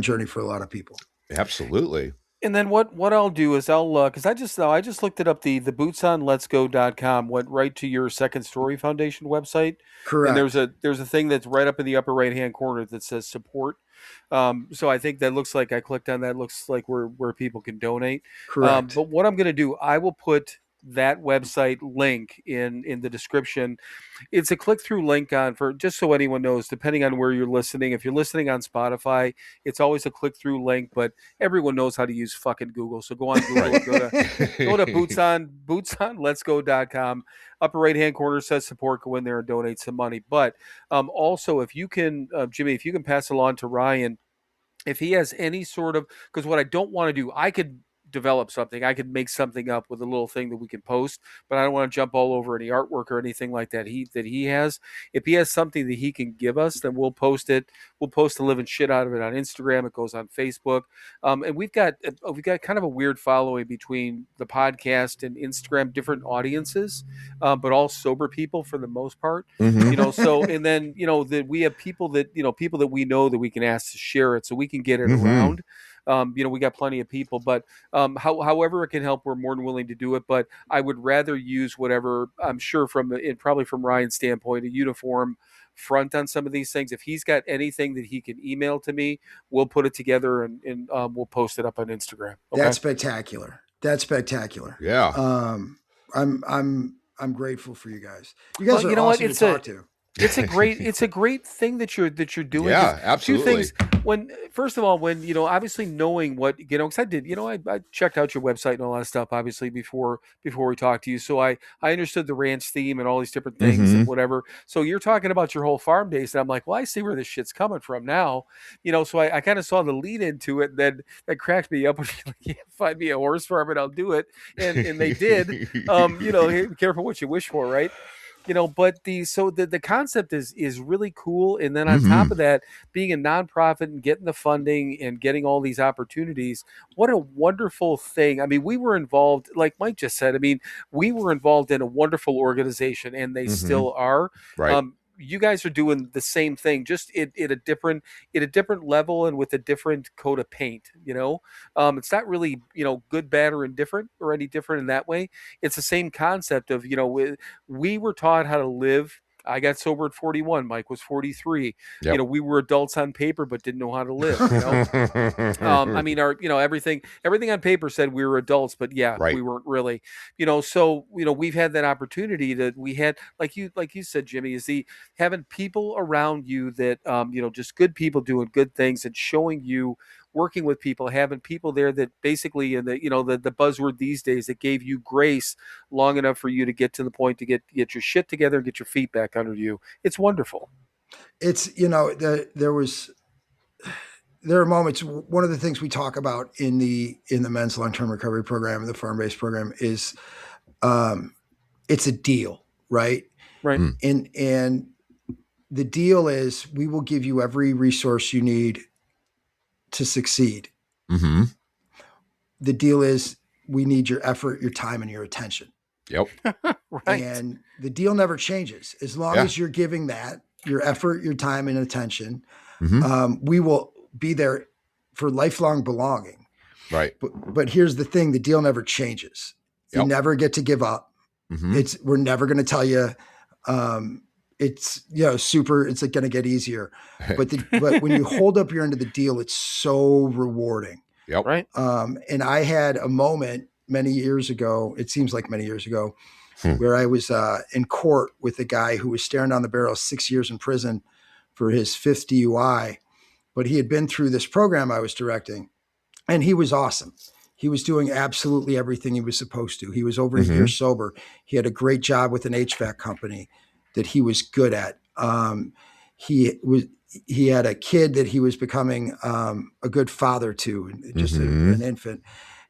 journey for a lot of people. Absolutely. And then what I'll do is because I just looked it up, the bootsonletsgo.com went right to your Second Story Foundation website. Correct. And there's a thing that's right up in the upper right hand corner that says support. So I think that looks like I clicked on that. Looks like where people can donate. Correct. But what I'm going to do, I will put that website link in the description. It's a click-through link for just so anyone knows, depending on where you're listening. If you're listening on Spotify, it's always a click-through link, but everyone knows how to use fucking Google. So go on Google and go to bootsonletsgo.com. Upper right-hand corner says support. Go in there and donate some money. But also, if you can, Jimmy, if you can pass along to Ryan, if he has any sort of, because what I don't want to do, I could develop something. I could make something up with a little thing that we can post, but I don't want to jump all over any artwork or anything like that he has. If he has something that he can give us, then we'll post it. We'll post the living shit out of it on Instagram. It goes on Facebook. And we've got kind of a weird following between the podcast and Instagram, different audiences, but all sober people for the most part. So, and then, that we have people that we know that we can ask to share it so we can get it around. We got plenty of people, but however it can help, we're more than willing to do it. But I would rather use whatever, I'm sure probably from Ryan's standpoint, a uniform front on some of these things. If he's got anything that he can email to me, we'll put it together and we'll post it up on Instagram. Okay? That's spectacular. Yeah. I'm grateful for you guys. You guys are know awesome what? to talk to. it's a great thing that you're doing. Yeah, 'Cause absolutely. Two things. First of all, when obviously knowing what because I did, I checked out your website and all that stuff obviously before we talked to you, so I understood the ranch theme and all these different things and whatever. So you're talking about your whole farm days, and I'm like, well, I see where this shit's coming from now, So I kind of saw the lead into it. And then that cracked me up when you're like, yeah, find me a horse farm and I'll do it, and they did. Hey, be careful what you wish for, right? But the concept is really cool. And then on top of that, being a nonprofit and getting the funding and getting all these opportunities, what a wonderful thing. I mean, we were involved, like Mike just said, I mean, we were involved in a wonderful organization and they still are. Right. You guys are doing the same thing, just at a different level and with a different coat of paint. It's not really good, bad, or indifferent or any different in that way. It's the same concept of we were taught how to live. I got sober at 41. Mike was 43. Yep. We were adults on paper, but didn't know how to live. I mean, our everything on paper said we were adults, but Right. we weren't really. So we've had that opportunity that we had, like you said, Jimmy, is having people around you that just good people doing good things and showing you, working with people, having people there that basically, in the the buzzword these days, that gave you grace long enough for you to get to the point to get your shit together and get your feet back under you. It's wonderful. It's there are moments. One of the things we talk about in the men's long-term recovery program, the farm-based program, is it's a deal, right? Right. And the deal is we will give you every resource you need to succeed. The deal is we need your effort, your time, and your attention. Yep. Right. And the deal never changes. As long as you're giving that, your effort, your time, and attention, we will be there for lifelong belonging. Right. But here's the thing, the deal never changes. You never get to give up. We're never going to tell you, it's super, it's going to get easier. But when you hold up your end of the deal, it's so rewarding. Yep. Right. And I had a moment many years ago, it seems like many years ago, where I was in court with a guy who was staring down the barrel of 6 years in prison for his 5th DUI. But he had been through this program I was directing, and he was awesome. He was doing absolutely everything he was supposed to. He was over a year sober. He had a great job with an HVAC company that he was good at. He had a kid that he was becoming a good father to, just an infant,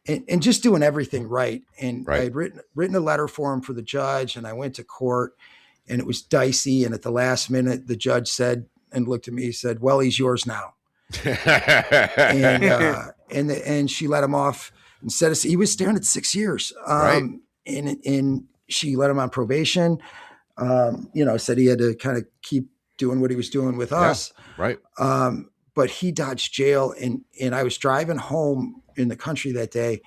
and just doing everything right. And I had written a letter for him for the judge, and I went to court, and it was dicey. And at the last minute, the judge said, and looked at me, he said, "Well, he's yours now." and she let him off instead of, he was staring at 6 years. And she let him on probation. Said he had to kind of keep doing what he was doing with us. Right. But he dodged jail, and I was driving home in the country that day,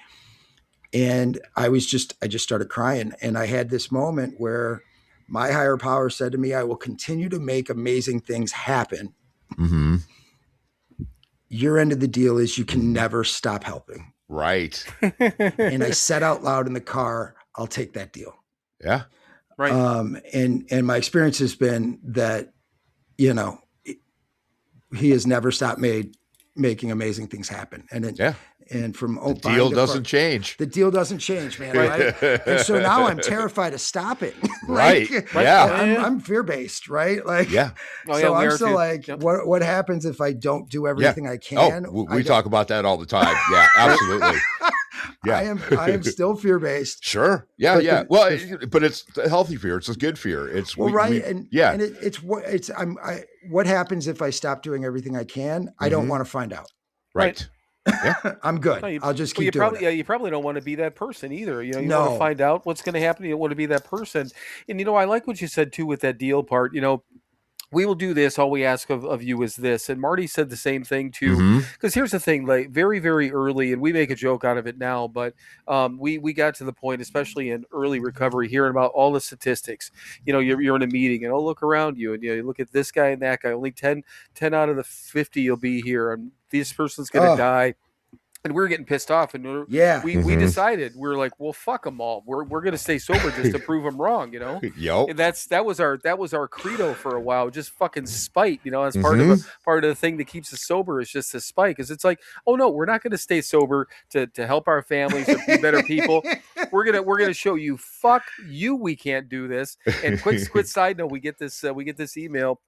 and I just started crying. And I had this moment where my higher power said to me, "I will continue to make amazing things happen. Your end of the deal is you can never stop helping." Right. And I said out loud in the car, "I'll take that deal." Yeah. Right. And my experience has been that, he has never stopped making amazing things happen. And from the deal doesn't change. The deal doesn't change, man. Right. And so now I'm terrified of stopping. Right. Yeah. I'm fear-based, right? Like, yeah. So I'm still like, what happens if I don't do everything I can? Oh, we talk about that all the time. Yeah, absolutely. Yeah. I am still fear-based. Sure. Yeah. But it's a healthy fear. It's a good fear. It's what happens if I stop doing everything I can? I don't want to find out. Right. Yeah. I'm good. I'll just keep doing it. Yeah, you probably don't want to be that person either. You want to find out what's going to happen. You don't want to be that person. And, I like what you said too with that deal part. We will do this. All we ask of you is this. And Marty said the same thing too. Because here's the thing, like very, very early, and we make a joke out of it now, but we got to the point, especially in early recovery, hearing about all the statistics. You're in a meeting and look around you, and you look at this guy and that guy. Only 10 out of the 50 you'll be here, and this person's going to die. And we were getting pissed off, and we decided, we were like, well, fuck them all. We're going to stay sober just to prove them wrong, you know. Yep. And that was our credo for a while, just fucking spite, you know. As part of the thing that keeps us sober is just the spite, because it's like, oh no, we're not going to stay sober to help our families or be better people. We're gonna show you, fuck you, we can't do this. And quick side note, we get this email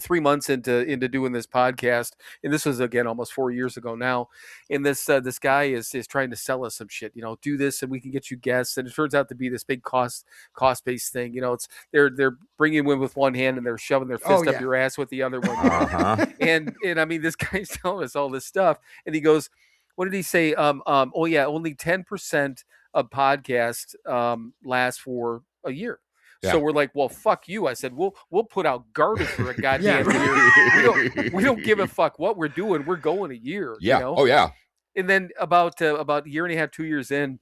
3 months into doing this podcast, and this was again almost 4 years ago now. And this guy is trying to sell us some shit, you know, do this and we can get you guests. And it turns out to be this big cost based thing. You know, it's they're bringing you in with one hand and they're shoving their fist up your ass with the other one. And I mean, this guy's telling us all this stuff, and he goes, what did he say? Oh yeah, only 10% of podcast lasts for a year. Yeah. So we're like, well, fuck you. I said, we'll put out garbage for a goddamn year. We don't give a fuck what we're doing. We're going a year. Yeah. You know? Oh yeah. And then about a year and a half, 2 years in,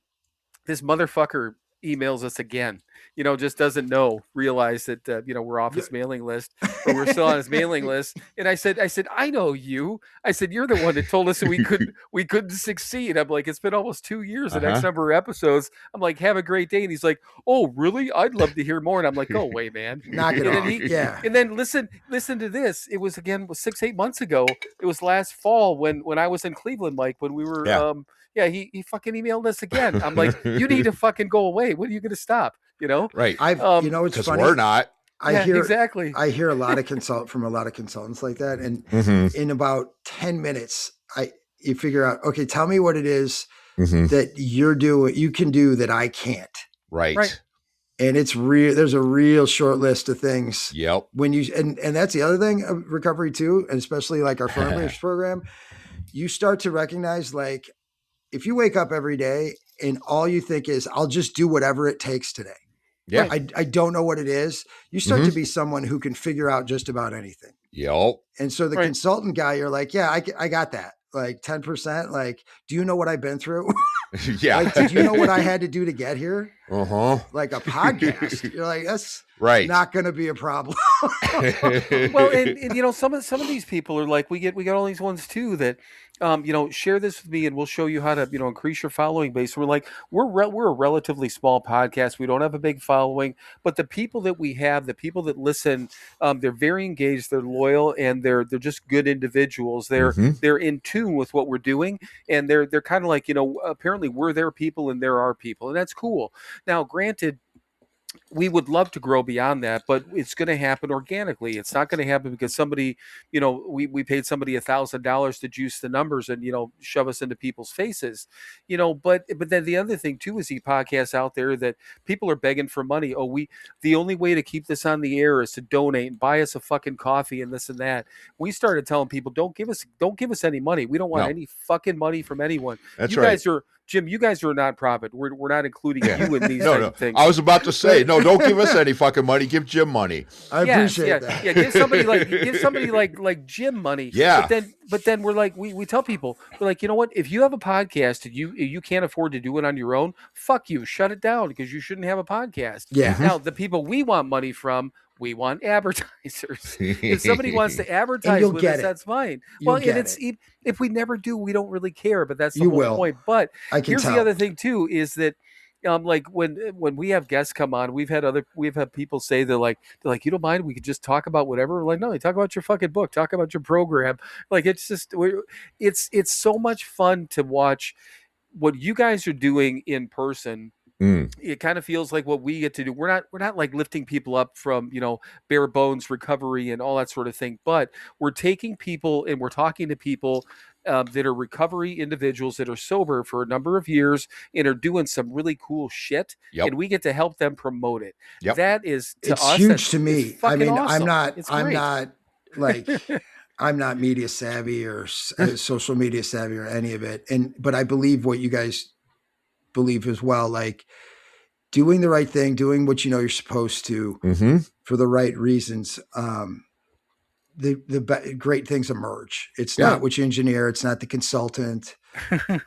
this motherfucker emails us again. You know, just doesn't realize that you know, we're off his mailing list, but we're still on his mailing list. And I said, I know you. I said, you're the one that told us that we couldn't succeed. I'm like, it's been almost 2 years, the next number of episodes. I'm like, have a great day. And he's like, oh, really? I'd love to hear more. And I'm like, go away, man. Knock it off. And then listen to this. It was 6-8 months ago. It was last fall when I was in Cleveland, Mike, when we were he fucking emailed us again. I'm like, you need to fucking go away. When are you going to stop? You know? Right. You know, it's funny. We're not. I hear exactly. I hear a lot of consultants like that. And in about 10 minutes, you figure out, okay, tell me what it is that you can do that I can't. Right. And it's real. There's a real short list of things. Yep. When you, and that's the other thing of recovery too, and especially like our farmers program, you start to recognize, like, if you wake up every day and all you think is, I'll just do whatever it takes today. Yeah. I don't know what it is. You start to be someone who can figure out just about anything. Yep. And so the consultant guy, you're like, yeah, I got that. Like 10%. Like, do you know what I've been through? Yeah. Like, did you know what I had to do to get here? Like a podcast. You're like, that's not going to be a problem. Well, and you know, some of these people are like, we got all these ones too that, you know, share this with me and we'll show you how to, you know, increase your following base. We're like, we're a relatively small podcast. We don't have a big following, but the people that we have, the people that listen, they're very engaged, they're loyal, and they're just good individuals. They're in tune with what we're doing, and they're kind of like, you know, apparently we're their people and they're our people, and that's cool. Now, granted, we would love to grow beyond that, but it's going to happen organically. It's not going to happen because somebody, you know, we paid somebody $1,000 to juice the numbers and, you know, shove us into people's faces, you know, but then the other thing too is the podcasts out there that people are begging for money. Oh, the only way to keep this on the air is to donate and buy us a fucking coffee and this and that. We started telling people, don't give us any money. We don't want any fucking money from anyone. That's you guys are, Jim, you guys are a nonprofit. We're not including you in these things. I was about to say, no, don't give us any fucking money. Give Jim money. I appreciate that. Yeah, give somebody like Jim money. Yeah. But then we're like, we tell people, we're like, you know what? If you have a podcast and you can't afford to do it on your own, fuck you. Shut it down, because you shouldn't have a podcast. Yeah. Now, the people we want money from, we want advertisers. If somebody wants to advertise with us, that's fine. Well, and if we never do, we don't really care, but that's the whole point. But here's the other thing too, is that like when we have guests come on, we've had people say they're like, you don't mind, we could just talk about whatever. We're like, no, talk about your fucking book, talk about your program. Like, it's just, it's so much fun to watch what you guys are doing in person. It kind of feels like what we get to do. We're not like lifting people up from, you know, bare bones recovery and all that sort of thing, but we're taking people and we're talking to people that are recovery individuals that are sober for a number of years and are doing some really cool shit. And we get to help them promote it. That is, to it's us, huge to me. I mean, awesome. I'm not like, I'm not media savvy or social media savvy or any of it. But I believe what you guys believe as well, like doing the right thing, doing what you know you're supposed to for the right reasons. The great things emerge. It's not what you engineer. It's not the consultant.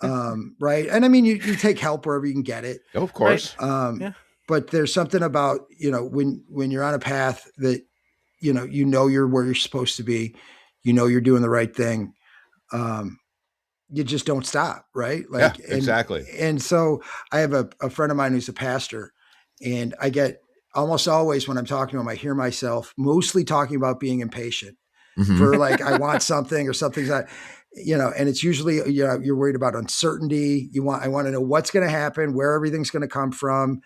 Right. And I mean, you take help wherever you can get it. Of course. But there's something about, you know, when you're on a path that, you know, you're where you're supposed to be, you know, you're doing the right thing. you just don't stop. Right. Like, Yeah, exactly. And so I have a friend of mine who's a pastor, and I get almost always when I'm talking to him, I hear myself mostly talking about being impatient for like, I want something or something's not, and it's usually, you're worried about uncertainty. I want to know what's going to happen, where everything's going to come from,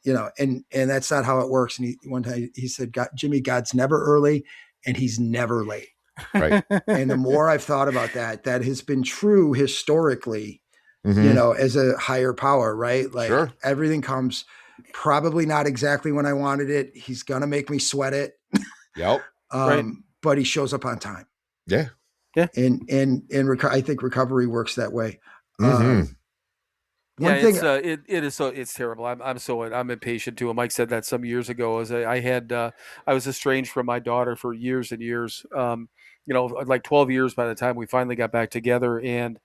and that's not how it works. And one time he said, Jimmy, God's never early and he's never late. Right. And the more I've thought about that has been true historically, as a higher power, right? Like Sure. everything comes probably not exactly when I wanted it. He's going to make me sweat it. Yep. But he shows up on time. Yeah. Yeah. And I think recovery works that way. One thing, it's terrible. I'm impatient too. And Mike said that some years ago. I was estranged from my daughter for years and years. Like 12 years by the time we finally got back together, and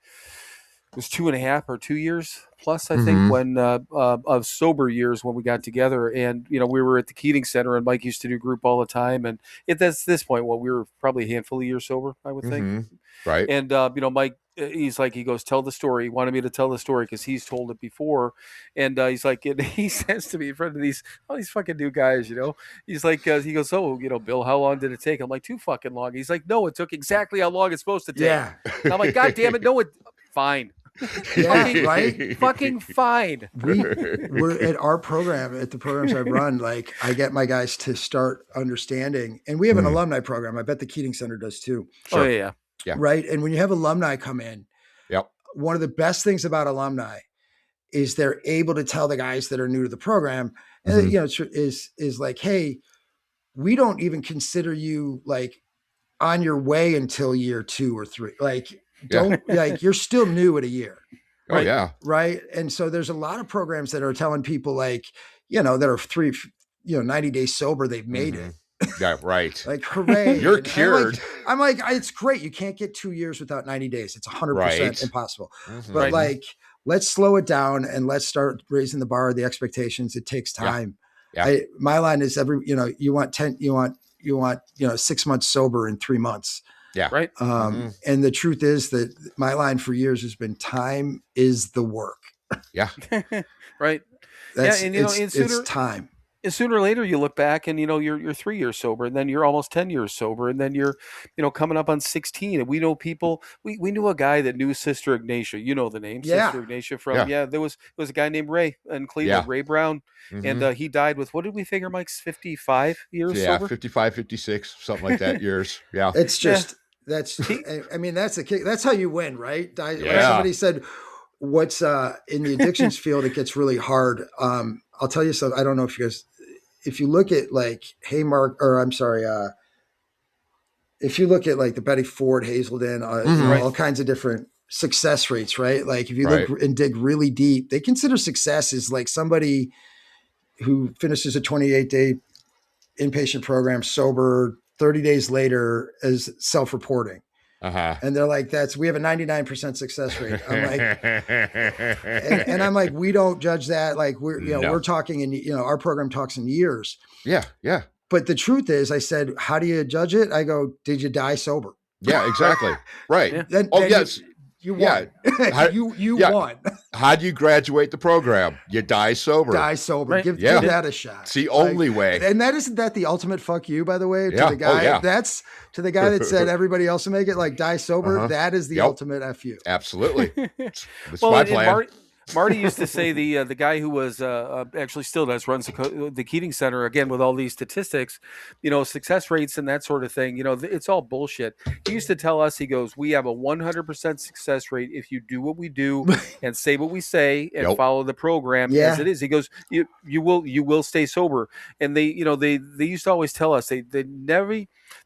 it was 2.5 or 2 years plus, I think, when of sober years when we got together. And we were at the Keating Center, and Mike used to do group all the time. And that's this point, we were probably a handful of years sober, I would think. Right. And Mike, he goes, tell the story. He wanted me to tell the story because he's told it before. And he's like, and he says to me in front of these fucking new guys, he's like, he goes, oh, Bill, how long did it take? I'm like, too fucking long. He's like, no, it took exactly how long it's supposed to take. Yeah. And I'm like, God damn it. No, fine. Yeah, right. Fucking fine. We're at our program, at the programs I've run, like I get my guys to start understanding, and we have an alumni program. I bet the Keating Center does too. Sure. Oh yeah. Yeah. Right. And when you have alumni come in, one of the best things about alumni is they're able to tell the guys that are new to the program, and is like, hey, we don't even consider you like on your way until year 2 or 3. Like, like you're still new at a year. Right? Oh yeah. Right. And so there's a lot of programs that are telling people like, that are 90 days sober, they've made it. Yeah, right. Like, hooray. You're cured. I'm like, it's great. You can't get 2 years without 90 days. It's 100% impossible. But like, let's slow it down and let's start raising the bar, the expectations. It takes time. Yeah. My line is you want 6 months sober in 3 months. Yeah. Right. And the truth is that my line for years has been time is the work. Yeah. Right. It's time. And sooner or later you look back and you're 3 years sober, and then you're almost 10 years sober, and then you're coming up on 16. And we know people. We knew a guy that knew Sister Ignatia. You know the name, Sister Ignatia from There was a guy named Ray in Cleveland, Ray Brown, and he died with, what did we figure, Mike's 55 years sober? 55, 56, something like that years. Yeah, it's just that's how you win, right? Somebody said, what's in the addictions field, it gets really hard. I'll tell you something. I don't know if you look at like if you look at like the Betty Ford, Hazelden, all kinds of different success rates, right? Like if you look and dig really deep, they consider success as like somebody who finishes a 28-day inpatient program sober 30 days later as self-reporting. And they're like, we have a 99% success rate. I'm like, and I'm like, we don't judge that. Like we're talking in, our program talks in years. Yeah. Yeah. But the truth is, I said, how do you judge it? I go, did you die sober? Yeah, exactly. Right. Yeah. Then yes. You won. You won. How do you graduate the program? You die sober. Die sober. Right. Give that a shot. It's the only way. And isn't that the ultimate fuck you, by the way, to the guy? That's to the guy that said everybody else will make it, like die sober. That is the ultimate F you. Absolutely. That's my plan. Marty used to say the guy who was actually still does runs the Keating Center, again with all these statistics, success rates and that sort of thing. It's all bullshit. He used to tell us, he goes, we have a 100% success rate if you do what we do and say what we say and follow the program as it is. He goes, you will stay sober. And they used to always tell us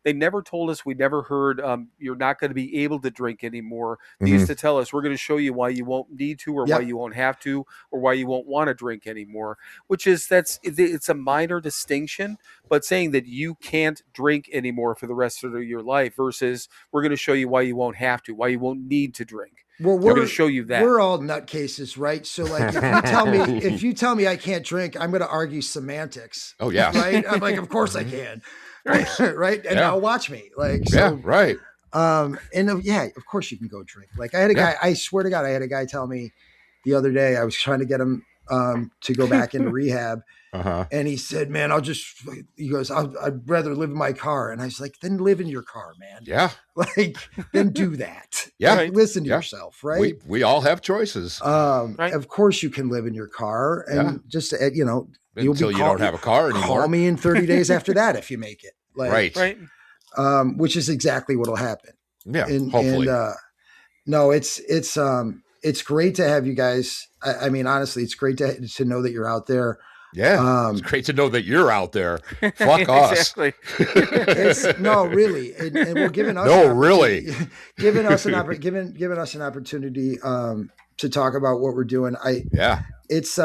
they never told us, we never heard, you're not going to be able to drink anymore. They used to tell us, we're going to show you why you won't need to, or why you won't have to, or why you won't want to drink anymore, which is, it's a minor distinction, but saying that you can't drink anymore for the rest of your life versus we're going to show you why you won't have to, why you won't need to drink. Well, we're going to show you that. We're all nutcases, right? So like, if you tell me I can't drink, I'm going to argue semantics. Oh yeah. Right. I'm like, of course I can. Right. And now watch me. Like, so, right. Yeah, of course you can go drink. Like I had a guy, I swear to God, I had a guy tell me the other day, I was trying to get him to go back into rehab. And he said, man, he goes, I'd rather live in my car. And I was like, then live in your car, man. Yeah. Like, then do that. Yeah. Like, listen to yourself, right? We all have choices. Of course you can live in your car and just, you'll until you don't have a car anymore. Call me in 30 days after that if you make it. Like, right. Which is exactly what'll happen. Yeah. Hopefully. And no, it's great to have you guys. I mean, honestly, it's great to know that you're out there. Yeah, it's great to know that you're out there. Fuck us. Exactly. No, really, and we're giving us giving us an opportunity to talk about what we're doing. It's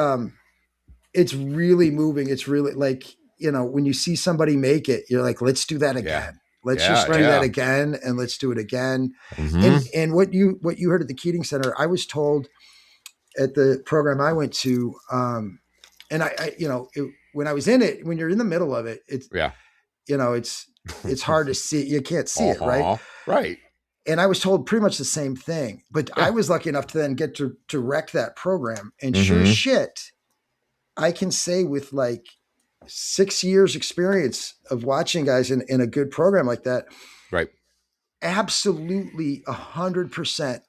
really moving. It's really like, when you see somebody make it, you're like, let's do that again. Let's just do that again, and let's do it again. And what you heard at the Keating Center, I was told at the program I went to. And when I was in it, when you're in the middle of it, it's hard to see. You can't see it, right? Right. And I was told pretty much the same thing, but I was lucky enough to then get to direct that program. And sure shit, I can say with like 6 years experience of watching guys in a good program like that, right? Absolutely 100%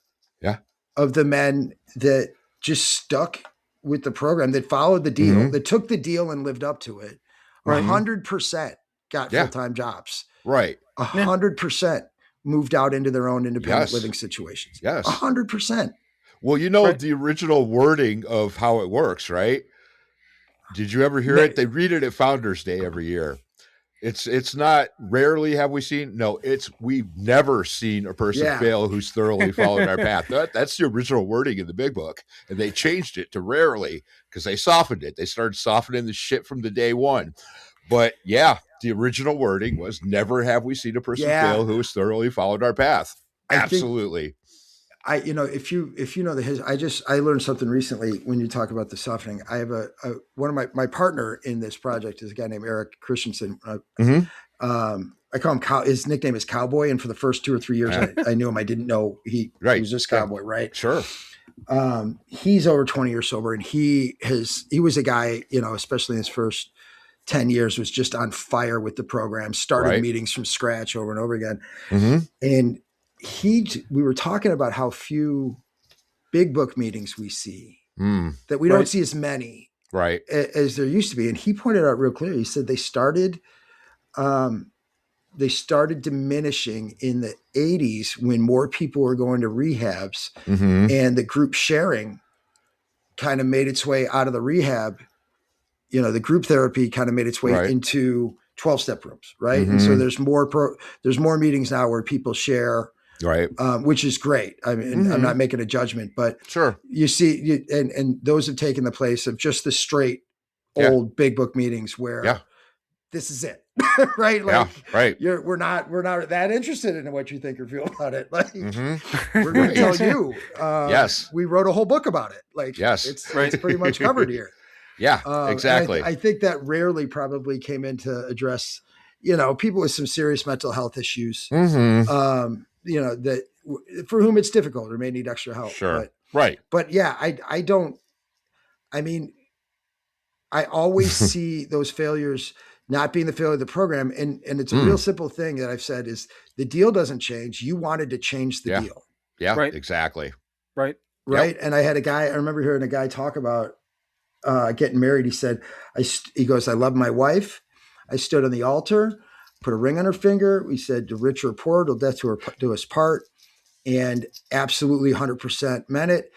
of the men that just stuck with the program, that followed the deal, that took the deal and lived up to it, 100% got full-time jobs. Right. 100% moved out into their own independent living situations. Yes. 100%. Well, the original wording of how it works, right? Did you ever hear it? They read it at Founders Day every year. It's not rarely have we seen. No, we've never seen a person fail who's thoroughly followed our path. That's the original wording in the big book. And they changed it to rarely because they softened it. They started softening the shit from the day one. But the original wording was never have we seen a person fail who has thoroughly followed our path. Absolutely. If you know the history, I learned something recently when you talk about the softening. I have one of my partner in this project is a guy named Eric Christensen. I call him his nickname is Cowboy. And for the first 2 or 3 years, I knew him. I didn't know he was just Cowboy, right? Sure. He's over 20 years sober, and he was a guy, especially in his first 10 years, was just on fire with the program, started meetings from scratch over and over again. And we were talking about how few big book meetings we see, that we don't see as many as there used to be. And he pointed out real clearly, he said they started diminishing in the 80s when more people were going to rehabs, and the group sharing kind of made its way out of the rehab. The group therapy kind of made its way into 12-step rooms. Right. And so there's more meetings now where people share, which is great. I mean, I'm not making a judgment, but you see, and those have taken the place of just the straight old big book meetings where this is it. Right. Like, we're not that interested in what you think or feel about it. Like we're going to tell you, we wrote a whole book about it. Like, it's pretty much covered here. Yeah, exactly. I think that rarely probably came in to address, people with some serious mental health issues, that for whom it's difficult or may need extra help. Sure. But I always see those failures not being the failure of the program. And it's a real simple thing that I've said is the deal doesn't change. You wanted to change the deal. Yeah, exactly. Right. And I remember hearing a guy talk about getting married. He said, he goes, I love my wife. I stood on the altar, put a ring on her finger. We said, to rich or poor, till death do us part. And absolutely 100% meant it.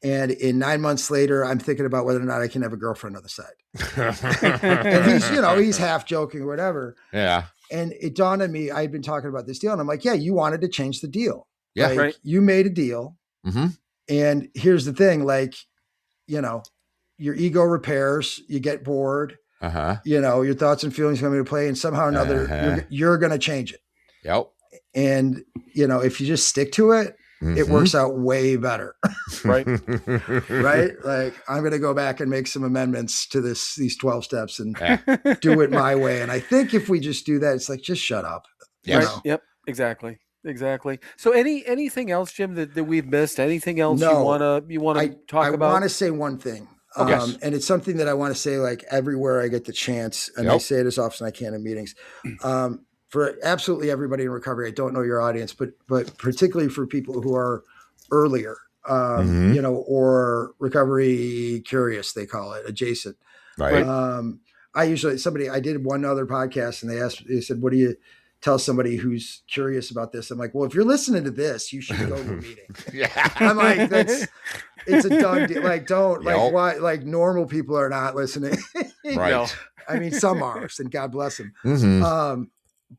And in 9 months later, I'm thinking about whether or not I can have a girlfriend on the side. And he's half joking or whatever. Yeah. And it dawned on me, I'd been talking about this deal, and I'm like, you wanted to change the deal. Yeah. You made a deal. And here's the thing, your ego repairs, you get bored, your thoughts and feelings come into play, and somehow or another, you're going to change it. Yep. And, if you just stick to it, it works out way better. Right. Like, I'm going to go back and make some amendments to these 12 steps and do it my way. And I think if we just do that, it's like, just shut up. Yep. Exactly. Exactly. So anything else, Jim, that we've missed? Anything else you No, wanna talk I about? want to say one thing. Okay. Yes. And it's something that I want to say like everywhere I get the chance, and I Yep. say it as often as I can in meetings. For absolutely everybody in recovery, I don't know your audience, but particularly for people who are earlier, Mhm. you know, or recovery curious, they call it, adjacent. Right. I did one other podcast and they said, what do you tell somebody who's curious about this? I'm like, well, if you're listening to this, you should go to a meeting. Yeah. I'm like, it's a done deal. Like, don't Yep. like why, like normal people are not listening. Right. No. I mean, some are, and God bless them. Mhm.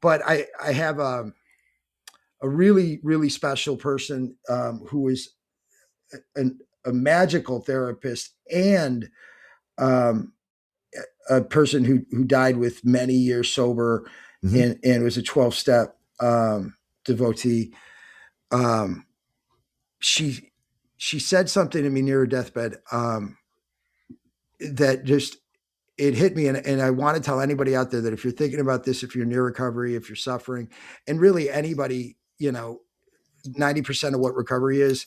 But I have a really, really special person who is a magical therapist and a person who died with many years sober Mhm. and was a 12-step devotee. She said something to me near her deathbed that just it hit me, and I want to tell anybody out there that if you're thinking about this, if you're near recovery, if you're suffering, and really anybody, you know, 90% of what recovery is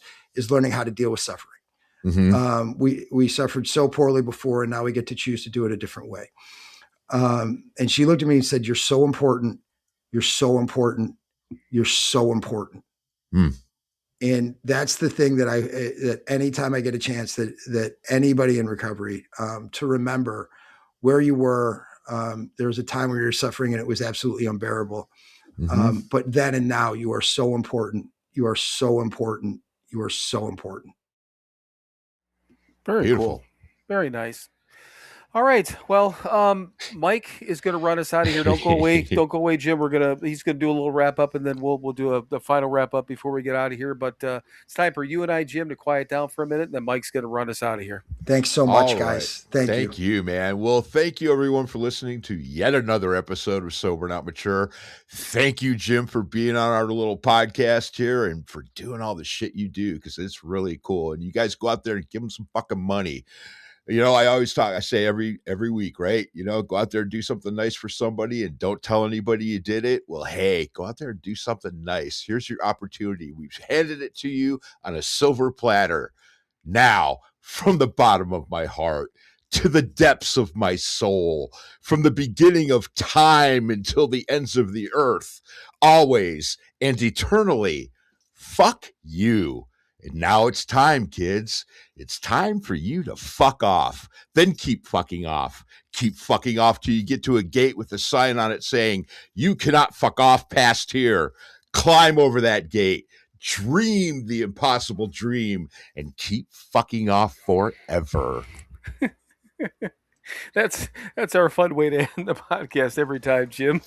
learning how to deal with suffering. Mhm. We suffered so poorly before, and now we get to choose to do it a different way. And she looked at me and said, "You're so important. You're so important. You're so important." Mm. And that's the thing that anytime I get a chance that anybody in recovery to remember where you were. There was a time where you're suffering and it was absolutely unbearable. Mhm. But then and now you are so important. You are so important. You are so important. Very Beautiful. cool. Very nice. All right. Well, Mike is going to run us out of here. Don't go away. Don't go away, Jim. He's going to do a little wrap up, and then we'll do the final wrap up before we get out of here. But it's time for you and I, Jim, to quiet down for a minute, and then Mike's going to run us out of here. Thanks so much, All guys. right. Thank you. you, man. Well, thank you, everyone, for listening to yet another episode of Sober Not Mature. Thank you, Jim, for being on our little podcast here and for doing all the shit you do, because it's really cool. And you guys go out there and give them some fucking money. You know, I say every week, right? You know, go out there and do something nice for somebody and don't tell anybody you did it. Well, hey, go out there and do something nice. Here's your opportunity. We've handed it to you on a silver platter. Now, from the bottom of my heart to the depths of my soul, from the beginning of time until the ends of the earth, always and eternally, fuck you. And now it's time, kids. It's time for you to fuck off. Then keep fucking off. Keep fucking off till you get to a gate with a sign on it saying, "You cannot fuck off past here." Climb over that gate. Dream the impossible dream and keep fucking off forever. That's our fun way to end the podcast every time, Jim.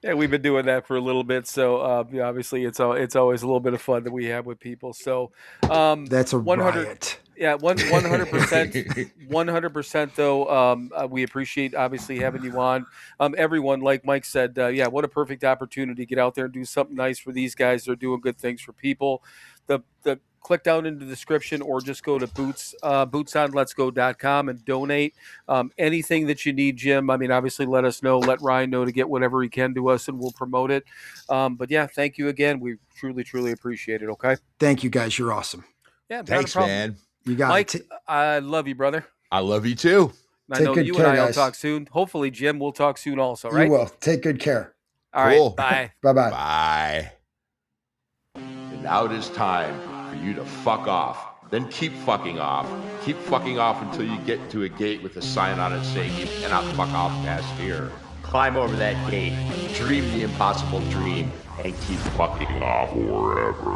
Yeah, we've been doing that for a little bit, so yeah, obviously it's always a little bit of fun that we have with people. So That's a 100 riot. Yeah, 100%. 100% though. We appreciate obviously having you on. Everyone, like Mike said, yeah, what a perfect opportunity to get out there and do something nice for these guys. They're doing good things for people. The click down in the description or just go to bootsonletsgo.com and donate anything that you need, Jim. I mean, obviously let us know, let Ryan know to get whatever he can to us and we'll promote it. But yeah, thank you again. We truly appreciate it. Okay. Thank you, guys. You're awesome. Yeah. Not Thanks, a problem. man. You got Mike, it. I love you, brother. I love you too. And I Take know good you care, and I will guys. talk soon. Hopefully, Jim, we'll talk soon also, right? You will. Take good care. All Cool. right. Bye. Bye-bye. Bye. And now it is time for you to fuck off. Then keep fucking off. Keep fucking off until you get to a gate with a sign on it saying you cannot fuck off past here. Climb over that gate, dream the impossible dream, and keep fucking off forever.